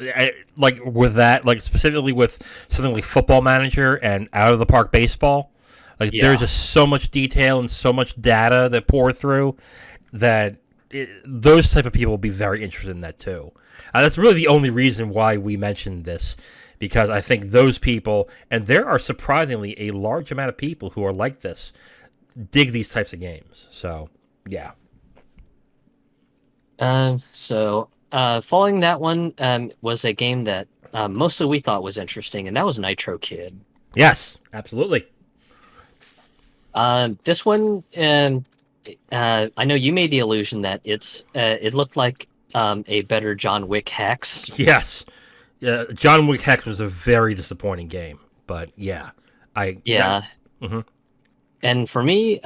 like with that, like specifically with something like Football Manager and Out of the Park Baseball, like there's
Yeah.
just so much detail and so much data that pour through that those type of people will be very interested in that too. That's really the only reason why we mentioned this, because I think those people, and there are surprisingly a large amount of people who are like this, dig these types of games. So yeah.
Following that one was a game that mostly we thought was interesting, and that was Nitro Kid.
Yes, absolutely.
This one, I know you made the illusion that it looked like a better John Wick Hex.
Yes. John Wick Hex was a very disappointing game, but yeah, I
Yeah,
hmm
and for me,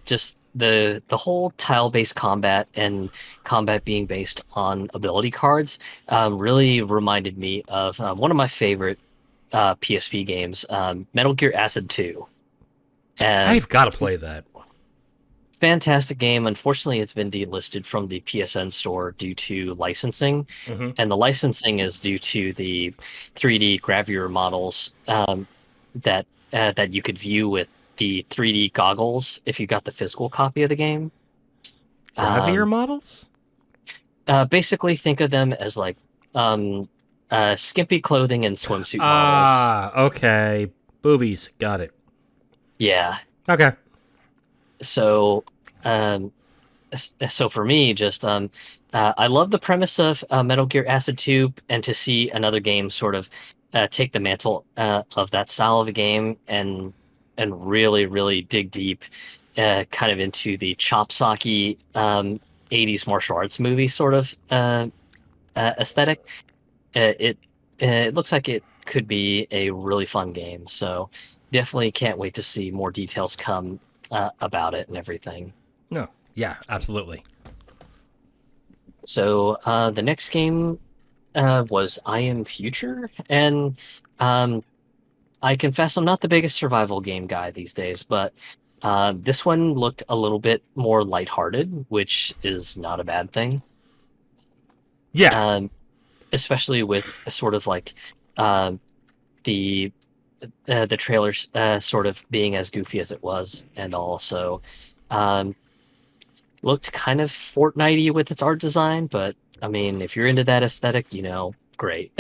just the whole tile-based combat and combat being based on ability cards really reminded me of one of my favorite PSP games, Metal Gear Acid 2. And
I've got to play that.
fantastic game. Unfortunately, it's been delisted from the PSN store due to licensing,
Hmm.
and the licensing is due to the 3D gravure models that you could view with the 3D goggles if you got the physical copy of the game.
Gravier
Um,
models?
Basically, think of them as like um, skimpy clothing and swimsuit models.
Ah, okay. Boobies, got it.
Yeah.
Okay.
So, um, so for me, just I love the premise of Metal Gear Acid 2, and to see another game sort of take the mantle of that style of a game and really really dig deep, kind of into the chop socky 80s martial arts movie sort of aesthetic. It it looks like it could be a really fun game. So definitely can't wait to see more details come about it and everything.
No. Yeah, absolutely.
So the next game was I Am Future, and um, I confess I'm not the biggest survival game guy these days, but this one looked a little bit more lighthearted, which is not a bad thing.
Yeah.
Um, Especially with a sort of like um, the the trailers sort of being as goofy as it was, and also um, looked kind of Fortnite-y with its art design. But I mean, if you're into that aesthetic, great.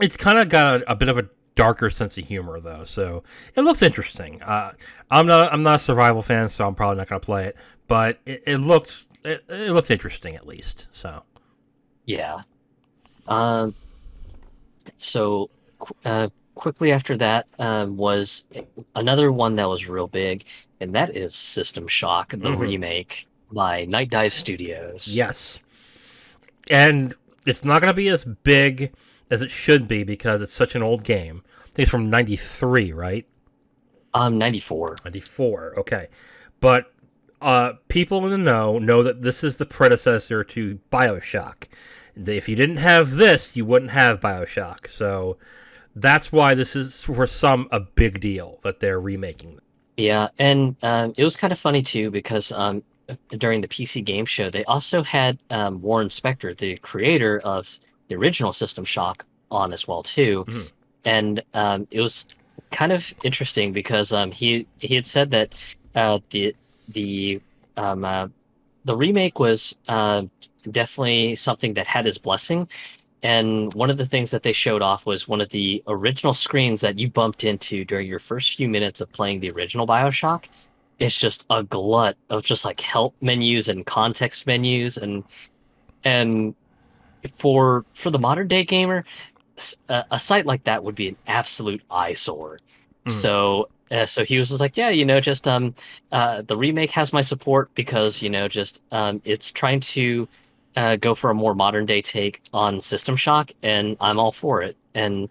It's kind of got a bit of a darker sense of humor though, so it looks interesting. I'm not a survival fan, so I'm probably not gonna play it, but it looked interesting at least. So
Yeah. Um, so quickly after that was another one that was real big, and that is System Shock, the
mhm.
remake by Night Dive Studios.
Yes, and it's not gonna be as big as it should be because it's such an old game. I think it's from '93, right?
94.
'94. Okay, but people in the know that this is the predecessor to Bioshock. If you didn't have this, you wouldn't have Bioshock. So that's why this is for some a big deal that they're remaking.
Yeah, and it was kind of funny too because during the PC Game Show, they also had Warren Spector, the creator of the original System Shock, on as well too.
Mhm.
And it was kind of interesting because he had said that uh, the the um, uh, the remake was definitely something that had his blessing. And one of the things that they showed off was one of the original screens that you bumped into during your first few minutes of playing the original BioShock. It's just a glut of just like help menus and context menus, and And for the modern day gamer, a site like that would be an absolute eyesore.
Mm.
So he was just like, yeah, just the remake has my support because just it's trying to go for a more modern day take on System Shock, and I'm all for it. And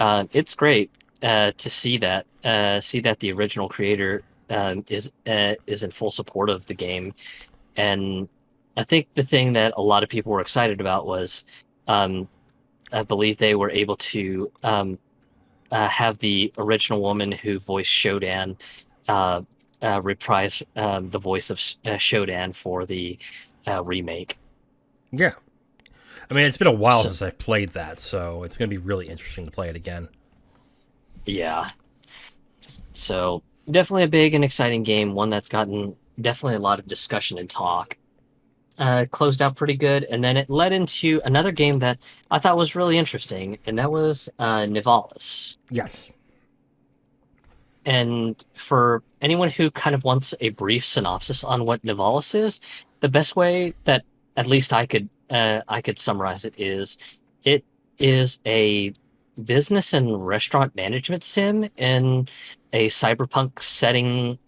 it's great to see that the original creator is in full support of the game. And I think the thing that a lot of people were excited about was, um, I believe they were able to have the original woman who voiced Shodan uh, reprise the voice of Shodan for the remake.
Yeah. I mean, it's been a while
So,
since I've played that, so it's going to be really interesting to play it again.
yeah. So definitely a big and exciting game, one that's gotten definitely a lot of discussion and talk. Closed out pretty good, and then it led into another game that I thought was really interesting, and that was Nivalis.
Yes.
And for anyone who kind of wants a brief synopsis on what Nivalis is, the best way that at least I could summarize it is a business and restaurant management sim in a cyberpunk setting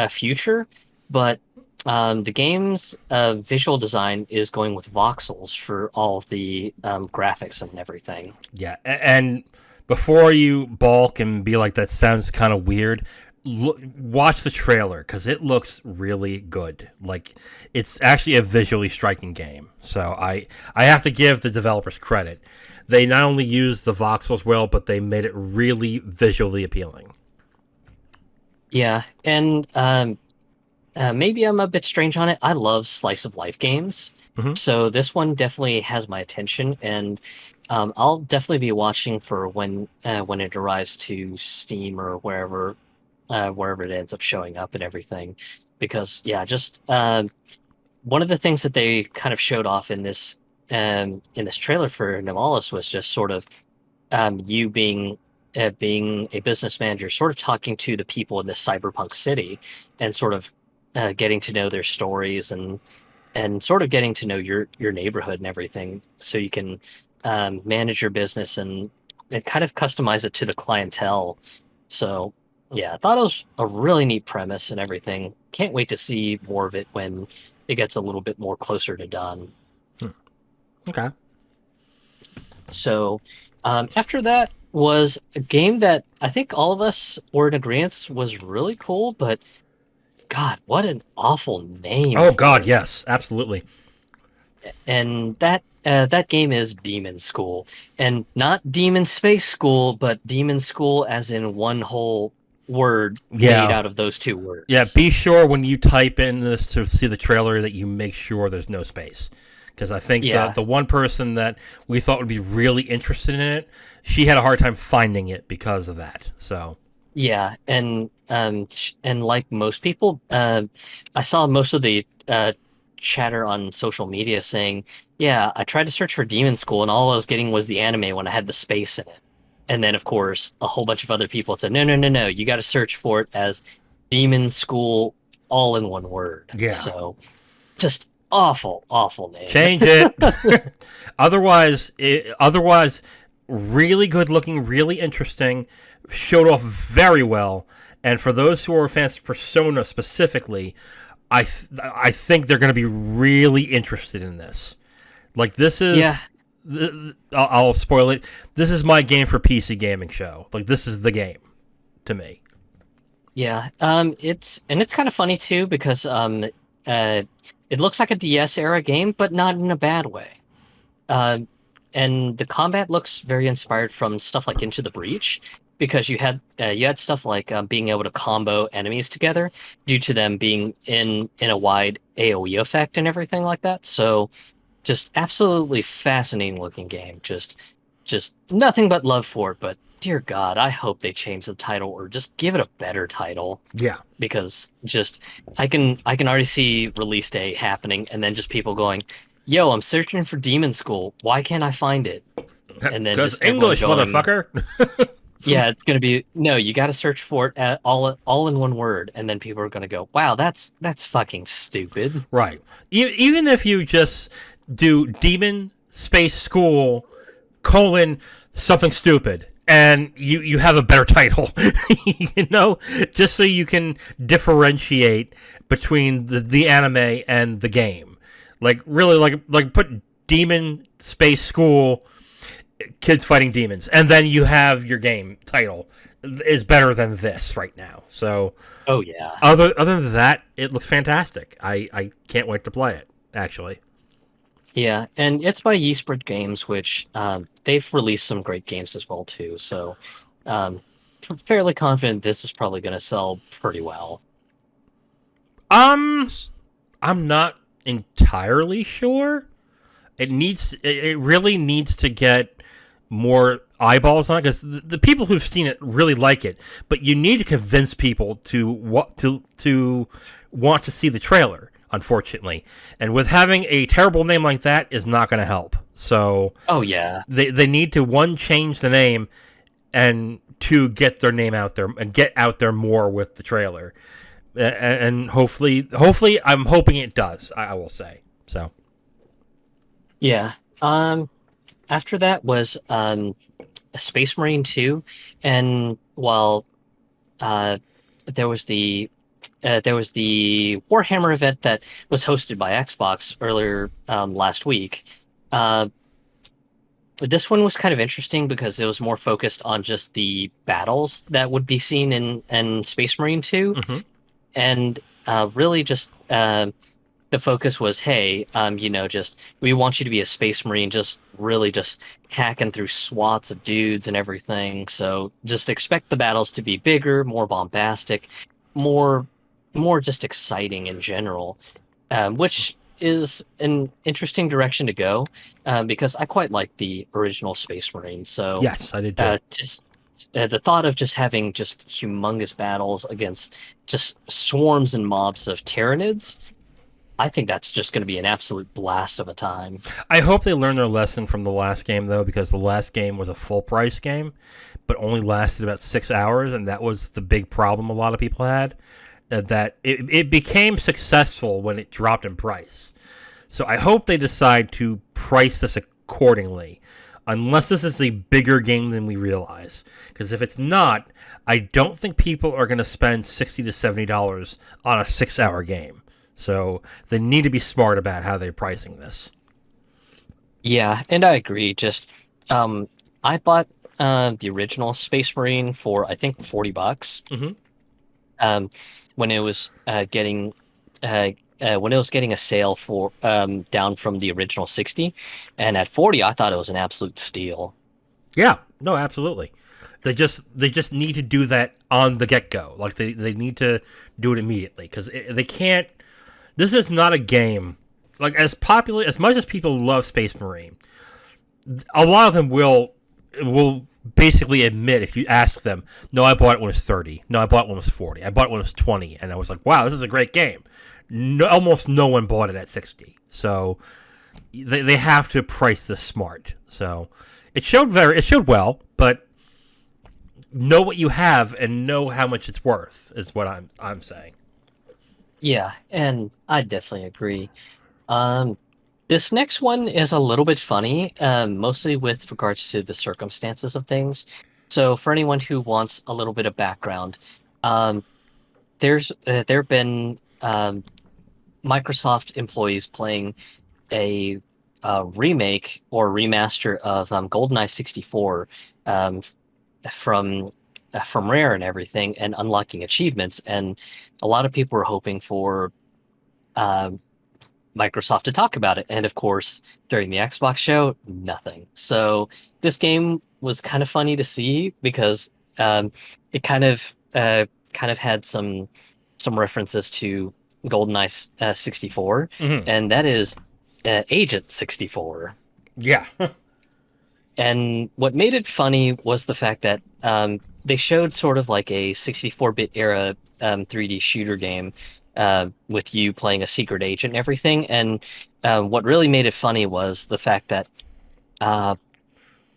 future, but the game's visual design is going with voxels for all of the graphics and everything.
Yeah. And before you balk and be like, that sounds kind of weird, watch the trailer because it looks really good. Like, it's actually a visually striking game. So I have to give the developers credit. They not only used the voxels well, but they made it really visually appealing.
Yeah, and maybe I'm a bit strange on it. I love slice of life games,
Hmm.
so this one definitely has my attention, and I'll definitely be watching for when it arrives to Steam or wherever it ends up showing up and everything. Because yeah, just one of the things that they kind of showed off in this trailer for Nivalis was just sort of you being a business manager, sort of talking to the people in this cyberpunk city, and sort of getting to know their stories and sort of getting to know your neighborhood and everything, so you can manage your business and kind of customize it to the clientele. So yeah, I thought it was a really neat premise and everything. Can't wait to see more of it when it gets a little bit more closer to done.
Okay.
So after that was a game that I think all of us were in agreement was really cool, but God, what an awful name
Oh,
for
God,
it.
yes. Absolutely.
And that game is Demon School, and not Demon Space School, but Demon School as in one whole word made
Yeah.
out of those two
Yeah,
words.
be sure when you type in this to see the trailer that you make sure there's no space. Because I think
Yeah,
the one person that we thought would be really interested in it, she had a hard time finding it because of that. So,
yeah, and like most people, I saw most of the chatter on social media saying, "Yeah, I tried to search for Demon School, and all I was getting was the anime when I had the space in it." And then, of course, a whole bunch of other people said, "No, no, no, no! You got to search for it as Demon School, all in one word."
yeah.
So, just awful, awful name.
Change it. Otherwise, really good looking, really interesting, showed off very well. And for those who are fans of Persona specifically, I think they're going to be really interested in this. Like, this
Yeah,
is, I'll spoil it. This is my game for PC gaming show. Like, this is the game to me.
yeah. It's kind of funny too because uh, it looks like a DS era game, but not in a bad way. Um, and the combat looks very inspired from stuff like Into the Breach, because you had stuff like being able to combo enemies together due to them being in a wide AOE effect and everything like that. So just absolutely fascinating looking game. Just nothing but love for it. But dear God, I hope they change the title or just give it a better title,
Yeah.
because just I can already see release day happening and then just people going, "Yo, I'm searching for Demon School. Why can't I find it?" And then
Because
just everyone
English,
going,
motherfucker.
Yeah, it's gonna be no. You got to search for it all in one word, and then people are gonna go, "Wow, that's fucking stupid."
Right. Even if you just do demon space school colon something stupid and you have a better title, you know, just so you can differentiate between the anime and the game. Like really, like put demon space school kids fighting demons, and then you have your game title is better than this right now. So
Oh yeah,
other than that, it looks fantastic. I can't wait to play it. Actually,
yeah, and it's by Yeastbird Games, which they've released some great games as well too. So, um, fairly confident this is probably gonna sell pretty well.
um, I'm not entirely sure. It really needs to get more eyeballs on it because the people who've seen it really like it. But you need to convince people to want to see the trailer. Unfortunately, and with having a terrible name like that is not going to help. So
Oh yeah,
they need to one change the name and two get their name out there and get out there more with the trailer. And hopefully I'm hoping it does. I will say so.
yeah. After that was Space Marine 2, and while uh, there was the Warhammer event that was hosted by Xbox earlier last week. Uh, this one was kind of interesting because it was more focused on just the battles that would be seen in Space Marine 2,
Hmm.
and really just the focus was, hey, just we want you to be a Space Marine, just really just hacking through swaths of dudes and everything. So just expect the battles to be bigger, more bombastic, more more just exciting in general, which is an interesting direction to go because I quite like the original Space Marine. So
Yes, I did too.
just the thought of just having just humongous battles against just swarms and mobs of Tyranids, I think that's just going to be an absolute blast of a time.
I hope they learn their lesson from the last game though, because the last game was a full price game, but only lasted about 6 hours, and that was the big problem a lot of people had. That it became successful when it dropped in price. So I hope they decide to price this accordingly, unless this is a bigger game than we realize. Because if it's not, I don't think people are going to spend $60 to $70 on a 6 hour game. So they need to be smart about how they're pricing this.
Yeah, and I agree. Just I bought the original Space Marine for I think $40.
Mm-hmm.
Um, when it was when it was getting a sale for down from the original 60, and at 40, I thought it was an absolute steal.
Yeah, no, absolutely. They just need to do that on the get go. Like they need to do it immediately because they can't. This is not a game like as popular as much as people love Space Marine. A lot of them will basically admit if you ask them, no, I bought it when it was 30. No, I bought it when it was 40. I bought it when it was 20, and I was like, wow, this is a great game. No, almost no one bought it at 60. So they have to price this smart. So it showed well, but know what you have and know how much it's worth is what I'm saying.
Yeah, and I definitely agree. Um, this next one is a little bit funny, mostly with regards to the circumstances of things. So, for anyone who wants a little bit of background, um, there have been Microsoft employees playing a, remake or remaster of GoldenEye 64 um, from from Rare and everything, and unlocking achievements. And a lot of people were hoping for um, Microsoft to talk about it. And of course, during the Xbox show, nothing. So this game was kind of funny to see because it kind of had some references to GoldenEye 64,
Mm-hmm.
and that is Agent 64.
Yeah.
And what made it funny was the fact that they showed sort of like a 64-bit era 3D shooter game with you playing a secret agent and everything. And what really made it funny was the fact that uh,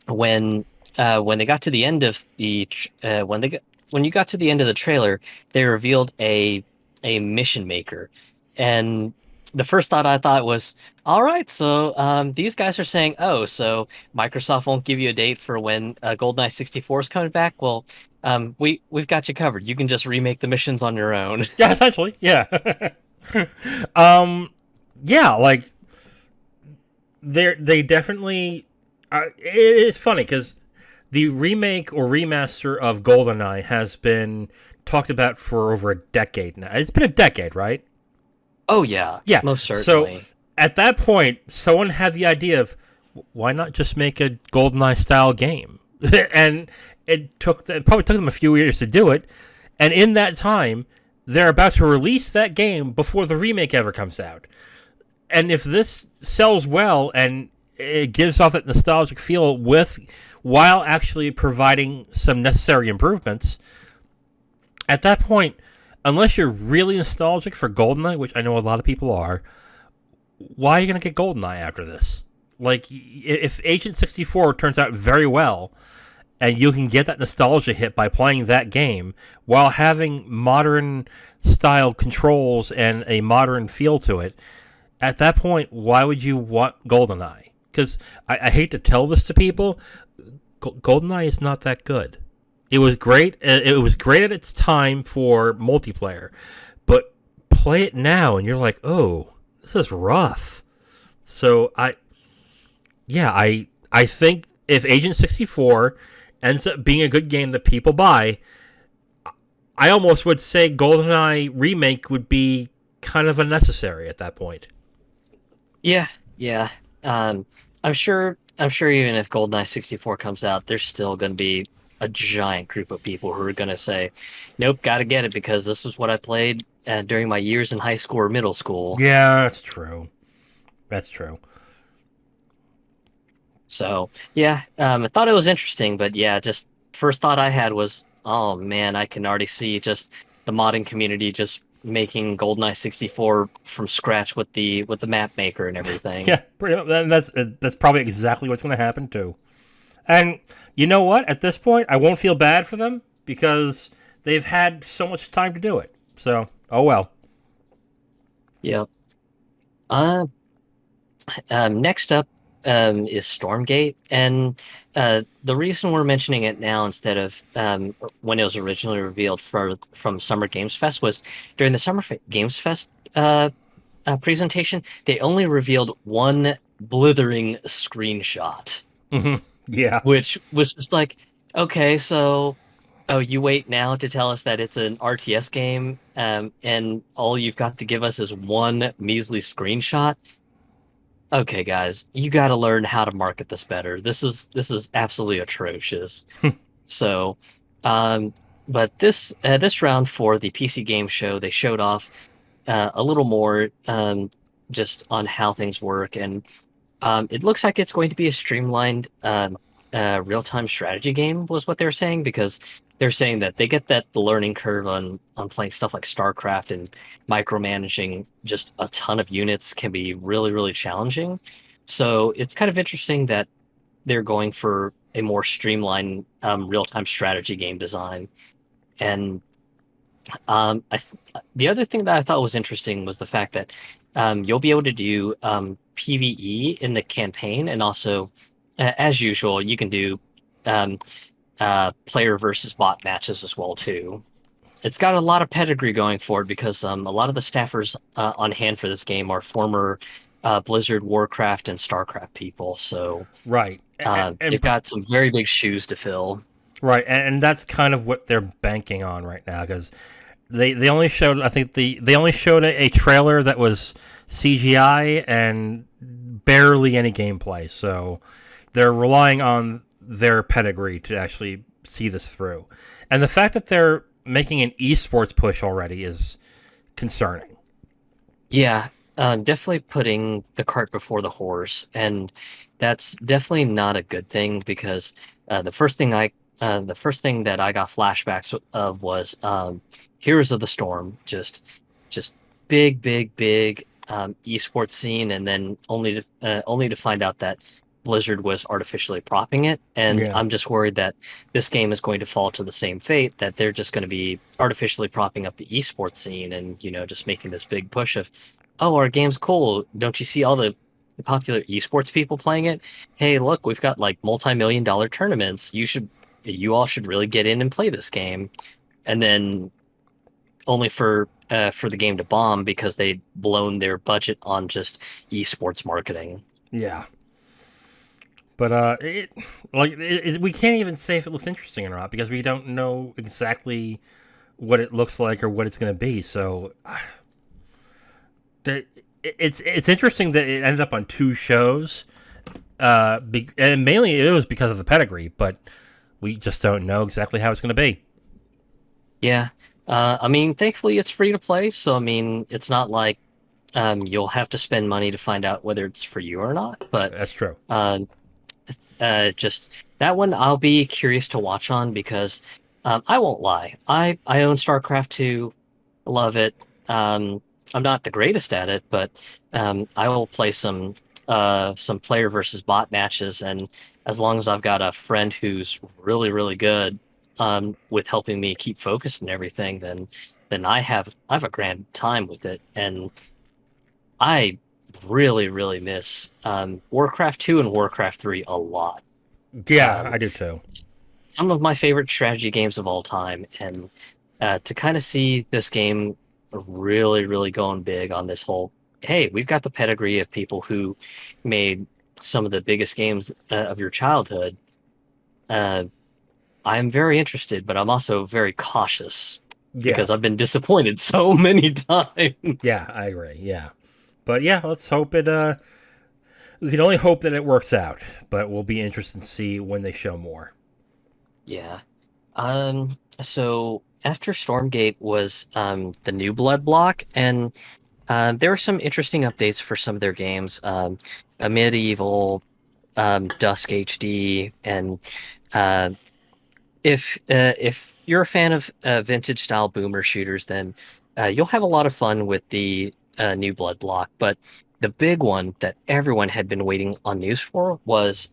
when when they got to the end of when you got to the end of the trailer, they revealed a mission maker, and the first thought I thought was, all right, so these guys are saying, oh, so Microsoft won't give you a date for when GoldenEye 64 is coming back. Well, we've got you covered. You can just remake the missions on your own.
Yeah, essentially, yeah. um, yeah, like they definitely. It's funny because the remake or remaster of GoldenEye has been talked about for over a decade now. It's been a decade, right?
Oh yeah,
Yeah.
most
So
certainly.
at that point, someone had the idea of why not just make a GoldenEye style game, and it probably took them a few years to do it. And in that time, they're about to release that game before the remake ever comes out. And if this sells well and it gives off that nostalgic feel while actually providing some necessary improvements, at that point, unless you're really nostalgic for GoldenEye, which I know a lot of people are, why are you going to get GoldenEye after this? Like, if Agent 64 turns out very well, and you can get that nostalgia hit by playing that game while having modern style controls and a modern feel to it, at that point, why would you want GoldenEye? Because I hate to tell this to people, GoldenEye is not that good. It was great. It was great at its time for multiplayer, but play it now and you're like, oh, this is rough. So I think if Agent 64 ends up being a good game that people buy, I almost would say GoldenEye remake would be kind of unnecessary at that point.
Yeah, yeah. I'm sure. I'm sure even if GoldenEye 64 comes out, there's still going to be a giant group of people who are going to say, "Nope, got to get it because this is what I played during my years in high school or middle school."
Yeah, that's true. That's true.
So yeah, I thought it was interesting, but yeah, just first thought I had was, oh man, I can already see just the modding community just making GoldenEye 64 from scratch with the map maker and everything.
Yeah, pretty much. And that's probably exactly what's going to happen too. And you know what? At this point, I won't feel bad for them because they've had so much time to do it. So, oh well.
Yeah. Uh, Next up is Stormgate, and the reason we're mentioning it now instead of when it was originally revealed from Summer Games Fest was during the Games Fest presentation. They only revealed one blithering screenshot,
Yeah.
which was just like, okay, so oh, you wait now to tell us that it's an RTS game, and all you've got to give us is one measly screenshot. Okay, guys, you got to learn how to market this better. This is absolutely atrocious. So, um, but this round for the PC Game Show, they showed off a little more just on how things work, and it looks like it's going to be a streamlined real-time strategy game, was what they're saying, because they're saying that they get that the learning curve on playing stuff like StarCraft and micromanaging just a ton of units can be really, really challenging. So it's kind of interesting that they're going for a more streamlined real-time strategy game design. And the other thing that I thought was interesting was the fact that you'll be able to do PvE in the campaign, and also, as usual, you can do um, player versus bot matches as well too. It's got a lot of pedigree going for it because a lot of the staffers on hand for this game are former Blizzard, Warcraft, and StarCraft people. So
Right.
they've got some very big shoes to fill.
Right, and that's kind of what they're banking on right now because they only showed, I think they only showed a trailer that was CGI and barely any gameplay. So they're relying on their pedigree to actually see this through. And the fact that they're making an esports push already is concerning.
Yeah, definitely putting the cart before the horse, and that's definitely not a good thing because the first thing that I got flashbacks of was Heroes of the Storm, just big, big, big esports scene, and then only to find out that Blizzard was artificially propping it, and
Yeah.
I'm just worried that this game is going to fall to the same fate, that they're just going to be artificially propping up the esports scene and, just making this big push of, oh, our game's cool. Don't you see all the popular esports people playing it? Hey, look, we've got like multi-million dollar tournaments. You all should really get in and play this game. And then only for the game to bomb because they'd blown their budget on just esports marketing.
Yeah. But we can't even say if it looks interesting or not because we don't know exactly what it looks like or what it's going to be. So it's interesting that it ended up on two shows, and mainly it was because of the pedigree. But we just don't know exactly how it's going to be.
Yeah. I mean, thankfully it's free to play, so I mean, it's not like you'll have to spend money to find out whether it's for you or not. But
That's true.
just that one, I'll be curious to watch on because I won't lie, I own StarCraft 2, love it. I'm not the greatest at it, but I will play some player versus bot matches, and as long as I've got a friend who's really really good with helping me keep focused and everything, then I have a grand time with it, and I really really miss Warcraft 2 and Warcraft 3 a lot.
Yeah,
Um,
I do too.
some of my favorite strategy games of all time, and to kind of see this game really really going big on this whole, hey, we've got the pedigree of people who made some of the biggest games of your childhood. uh, I'm very interested, but I'm also very cautious
Yeah,
because I've been disappointed so many times.
yeah, I agree. Yeah, but yeah, let's hope it. We can only hope that it works out, but we'll be interested to see when they show more.
Yeah. So after Stormgate was the new Blood block, and there were some interesting updates for some of their games. A Medieval, Dusk HD, and uh, if you're a fan of vintage style boomer shooters, then you'll have a lot of fun with the new Blood block. But the big one that everyone had been waiting on news for was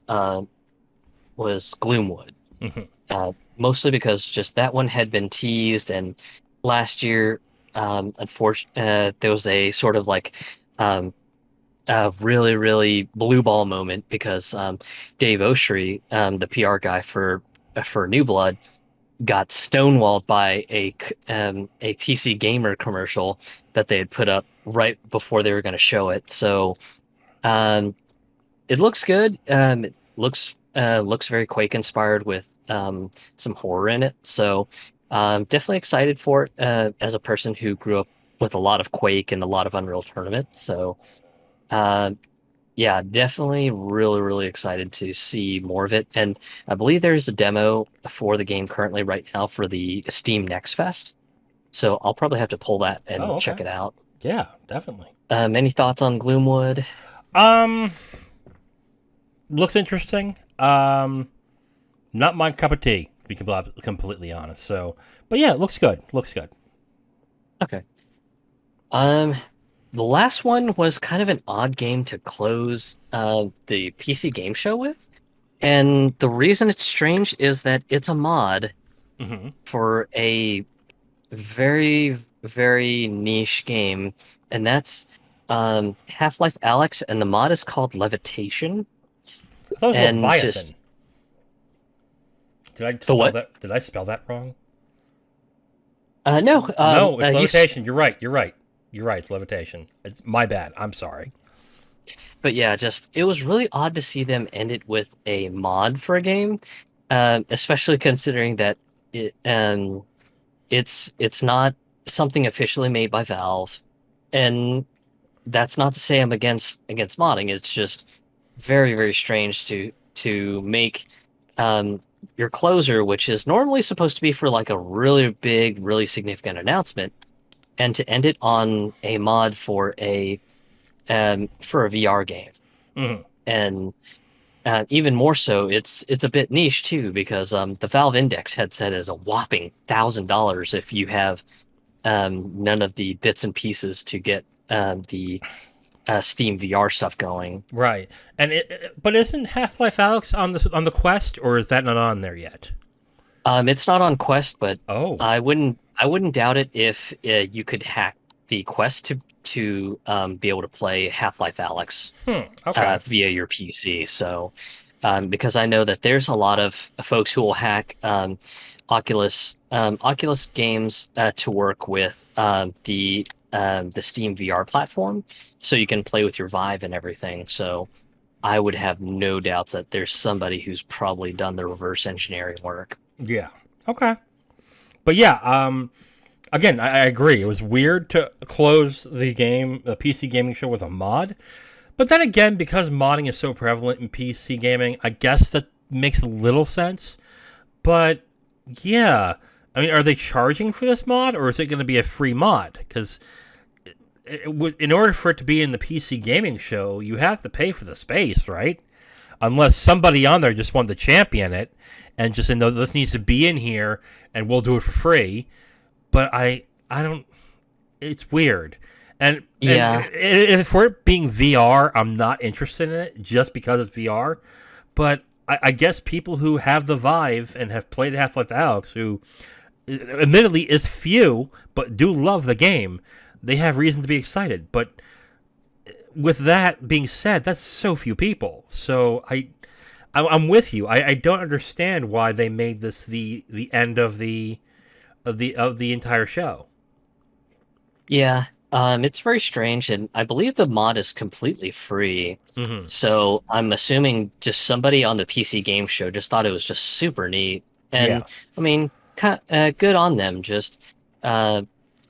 Gloomwood.
Mhm.
Mostly because just that one had been teased, and last year, unfortunately, there was a sort of like um, a really, really blue ball moment because Dave Oshry, the PR guy for New Blood, got stonewalled by a PC Gamer commercial that they had put up right before they were going to show it. So um, it looks good. It looks very Quake inspired with some horror in it. So definitely excited for it as a person who grew up with a lot of Quake and a lot of Unreal Tournament. So uh, yeah, definitely really really excited to see more of it. And I believe there's a demo for the game currently right now for the Steam Next Fest. So I'll probably have to pull that
Oh,
and check
okay.
it out.
Yeah, definitely.
Any thoughts on Gloomwood?
Um, looks interesting. Not my cup of tea, to be completely honest. So, but yeah, it looks good. Looks good.
Okay. Um, the last one was kind of an odd game to close the PC game show with. And the reason it's strange is that it's a mod
Hmm.
for a very, very niche game, and that's Half-Life Alyx, and the mod is called Levitation.
I thought it was
And
Leviathan.
just
Did I
the
spell
what?
that? Did I spell that wrong?
No,
No, it's
you
levitation. You're right. You're right. You're right. It's levitation. It's my bad. I'm sorry.
but yeah, just it was really odd to see them end it with a mod for a game, especially considering that it's not something officially made by Valve, and that's not to say I'm against modding. It's just very very strange to make um, your closer, which is normally supposed to be for like a really big, really significant announcement, and to end it on a mod for a VR game.
Hmm.
And even more so, it's a bit niche too because the Valve Index headset is a whopping $1,000 if you have none of the bits and pieces to get the Steam VR stuff going.
Right. And but isn't Half-Life Alyx on the Quest, or is that not on there yet?
It's not on Quest, but
Oh.
I wouldn't doubt it if you could hack the Quest to be able to play Half-Life Alyx
Okay.
via your PC. So because I know that there's a lot of folks who will hack Oculus games to work with the Steam VR platform, so you can play with your Vive and everything. So I would have no doubts that there's somebody who's probably done the reverse engineering work.
Yeah. Okay. But yeah, again, I agree. It was weird to close the PC gaming show with a mod. But then again, because modding is so prevalent in PC gaming, I guess that makes a little sense. But yeah, I mean, are they charging for this mod, or is it going to be a free mod? Because in order for it to be in the PC gaming show, you have to pay for the space, right? Unless somebody on there just wanted to champion it and just say, no, this needs to be in here and we'll do it for free. But I don't, it's weird. And
Yeah,
if we're being VR, I'm not interested in it just because it's VR. But I guess people who have the Vive and have played Half-Life Alyx, who admittedly is few, but do love the game, they have reason to be excited. But with that being said, that's so few people. So I'm with you. I don't understand why they made this the end of the entire show.
yeah. It's very strange, and I believe the mod is completely free.
Hmm.
So I'm assuming just somebody on the PC game show just thought it was just super neat. And
Yeah,
I mean, good on them. Just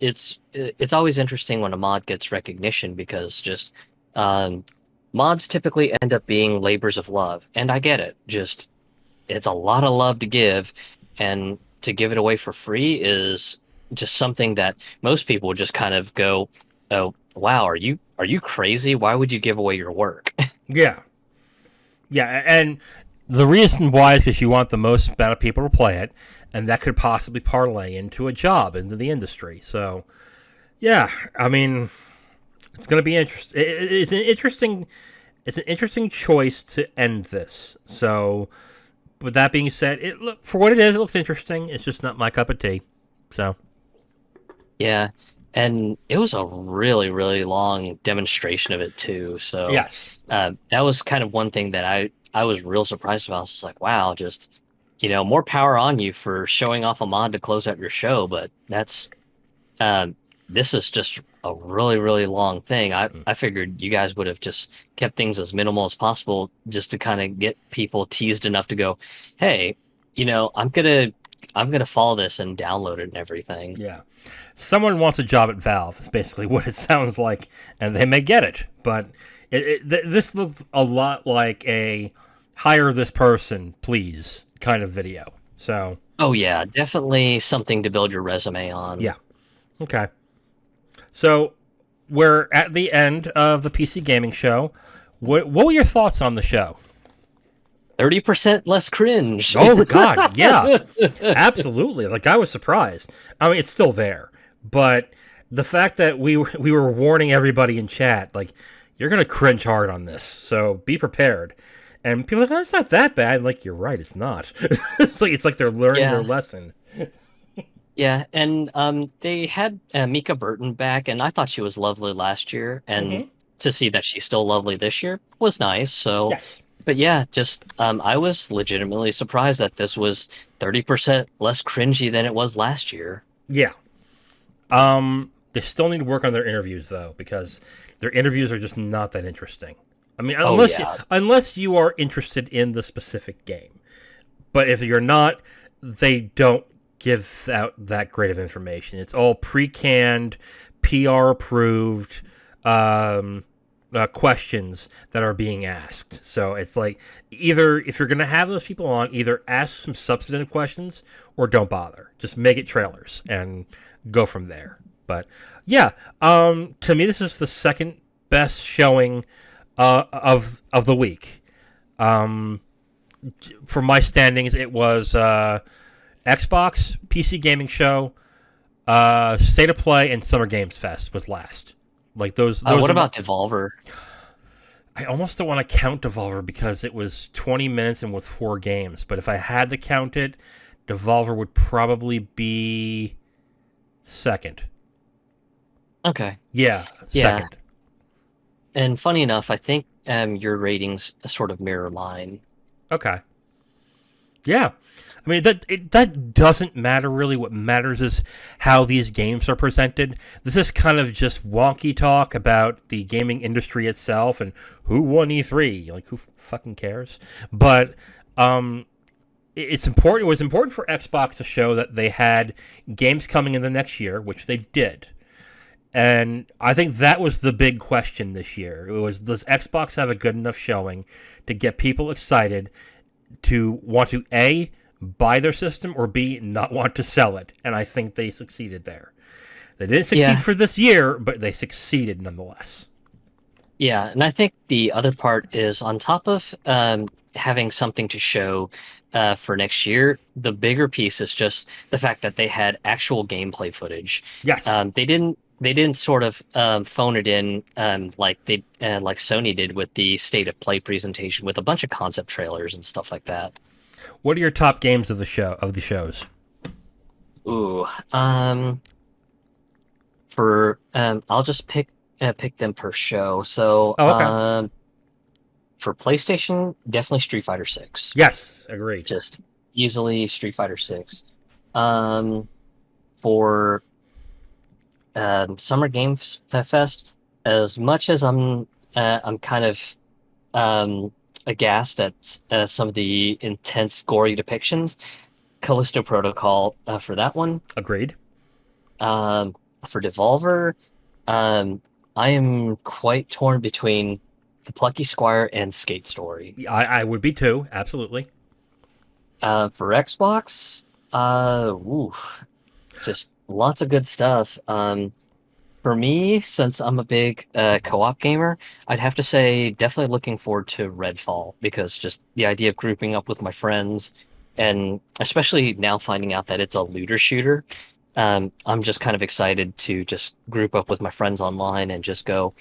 it's always interesting when a mod gets recognition because just um, mods typically end up being labors of love, and I get it. Just it's a lot of love to give, and to give it away for free is just something that most people would just kind of go, "Oh, wow, are you crazy? Why would you give away your work?"
yeah, yeah. And the reason why is because you want the most amount of people to play it, and that could possibly parlay into a job into the industry. So yeah, I mean, it's going to be interesting. It's an interesting choice to end this. So, with that being said, it look for what it is. It looks interesting. It's just not my cup of tea. So,
Yeah, and it was a really, really long demonstration of it too. So
yes,
that was kind of one thing that I was real surprised about. I was just like, wow, just more power on you for showing off a mod to close out your show. But that's um, this is just a really, really long thing. I figured you guys would have just kept things as minimal as possible, just to kind of get people teased enough to go, hey, I'm gonna follow this and download it and everything.
yeah. Someone wants a job at Valve. Is basically what it sounds like, and they may get it. But this looked a lot like a hire this person, please, kind of video. So,
Oh yeah, definitely something to build your resume on.
yeah, okay. So we're at the end of the PC gaming show. What were your thoughts on the show?
30% less cringe.
Oh God, yeah, absolutely. Like I was surprised. I mean, it's still there, but the fact that we were warning everybody in chat, like you're gonna cringe hard on this, so be prepared. And people are like, oh, it's not that bad. Like you're right, it's not. It's like they're learning their
Yeah,
lesson.
yeah, and they had Mika Burton back, and I thought she was lovely last year, and
Hmm.
to see that she's still lovely this year was nice. So,
Yes.
but yeah, just I was legitimately surprised that this was 30% less cringy than it was last year.
Yeah. They still need to work on their interviews though, because their interviews are just not that interesting. I mean,
Oh yeah,
unless you are interested in the specific game, but if you're not, they don't give out that great of information. It's all pre-canned, PR approved questions that are being asked. So it's like either if you're going to have those people on, either ask some substantive questions or don't bother. Just make it trailers and go from there. But yeah, to me, this is the second best showing of the week. For my standings, it was Xbox, PC Gaming Show, State of Play, and Summer Games Fest was last. Like those
What
are
about Devolver?
I almost don't want to count Devolver because it was 20 minutes and with 4 games. But if I had to count it, Devolver would probably be second.
Okay.
Yeah,
Yeah.
second.
And funny enough, I think your ratings sort of mirror mine.
Okay. Yeah. I mean, that doesn't matter really. What matters is how these games are presented. This is kind of just wonky talk about the gaming industry itself and who won E3. Like, who fucking cares? But it's important. It was important for Xbox to show that they had games coming in the next year, which they did. And I think that was the big question this year. It was, does Xbox have a good enough showing to get people excited to want to A, buy their system, or B, not want to sell it? And I think they succeeded there. They didn't succeed for this year, but they succeeded nonetheless.
Yeah, and I think the other part is on top of having something to show for next year, the bigger piece is just the fact that they had actual gameplay footage.
Yes.
They didn't sort of phone it in like like Sony did with the state of play presentation with a bunch of concept trailers and stuff like that.
What are your top games of the shows?
Ooh, I'll just pick them per show. So,
Oh, okay.
for PlayStation, definitely Street Fighter 6.
Yes, agreed.
Just easily Street Fighter 6. For Summer Games Fest, as much as I'm kind of aghast at some of the intense, gory depictions, Callisto Protocol for that one.
Agreed.
For Devolver, I am quite torn between The Plucky Squire and Skate Story.
I would be too, absolutely.
For Xbox, just lots of good stuff. For me, since I'm a big co-op gamer, I'd have to say definitely looking forward to Redfall, because just the idea of grouping up with my friends, and especially now finding out that it's a looter shooter, I'm just kind of excited to just group up with my friends online and just go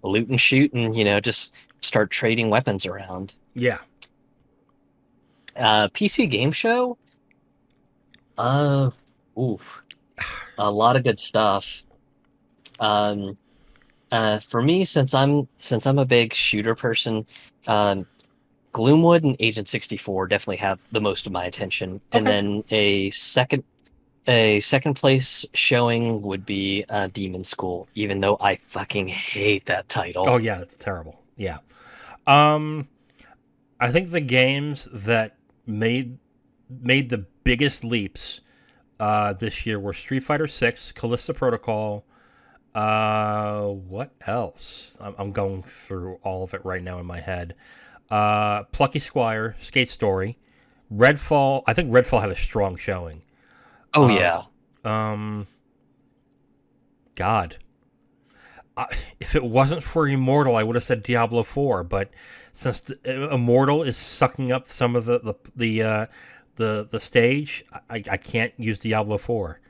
loot and shoot, and just start trading weapons around.
Yeah.
PC game show, oof, a lot of good stuff. For me, since I'm a big shooter person, Gloomwood and Agent 64 definitely have the most of my attention, and then a second place showing would be Demon School, even though I fucking hate that title.
Oh yeah, it's terrible. Yeah. I think the games that made the biggest leaps this year were Street Fighter 6, Callisto Protocol. What else? I'm going through all of it right now in my head. Plucky Squire, Skate Story, Redfall. I think Redfall had a strong showing.
Oh yeah.
God. If it wasn't for Immortal, I would have said Diablo 4. But since Immortal is sucking up some of the stage, I can't use Diablo 4.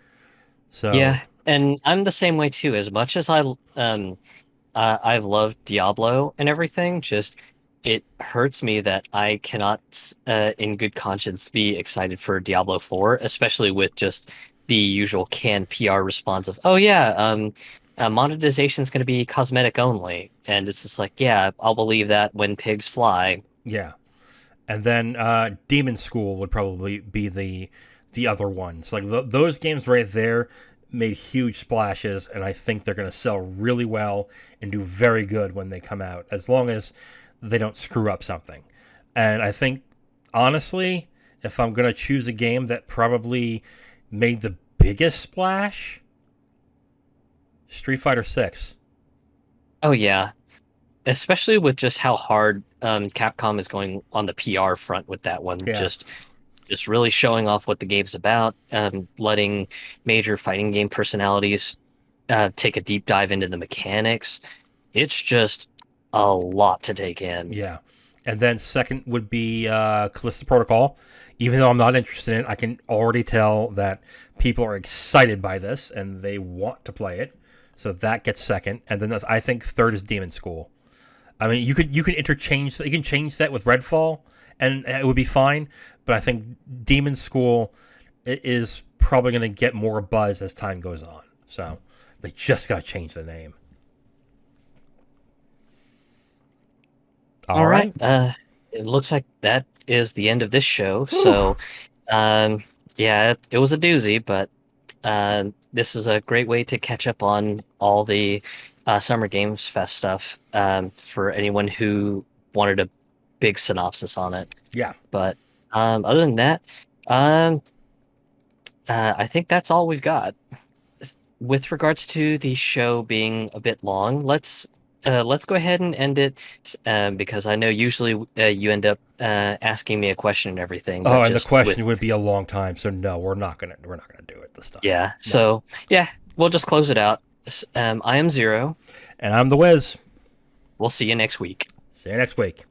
So
yeah, and I'm the same way too. As much as I've loved Diablo and everything, just it hurts me that I cannot, in good conscience, be excited for Diablo 4, especially with just the usual canned PR response of, "Oh yeah, monetization is going to be cosmetic only," and it's just like, yeah, I'll believe that when pigs fly.
Yeah, and then Demon School would probably be the other ones. Like those games right there made huge splashes, and I think they're going to sell really well and do very good when they come out, as long as they don't screw up something. And I think, honestly, if I'm going to choose a game that probably made the biggest splash, Street Fighter 6.
Oh yeah, especially with just how hard Capcom is going on the PR front with that one.
Yeah.
Just really showing off what the game's about, letting major fighting game personalities take a deep dive into the mechanics. It's just a lot to take in.
Yeah. And then second would be Callisto Protocol. Even though I'm not interested in it, I can already tell that people are excited by this and they want to play it. So that gets second, and then I think third is Demon School. I mean, you can interchange. You can change that with Redfall, and it would be fine. But I think Demon School is probably going to get more buzz as time goes on. So they just got to change the name.
All right. It looks like that is the end of this show. So, yeah, it was a doozy, but this is a great way to catch up on all the Summer Games Fest stuff for anyone who wanted a big synopsis on it.
Yeah.
But other than that, I think that's all we've got. With regards to the show being a bit long, let's go ahead and end it because I know usually you end up asking me a question and everything.
Oh, and the question would be a long time, so no, we're not gonna do it this time.
Yeah. No. So yeah, we'll just close it out. I am Zero,
and I'm the Wiz.
We'll see you next week.
See you next week.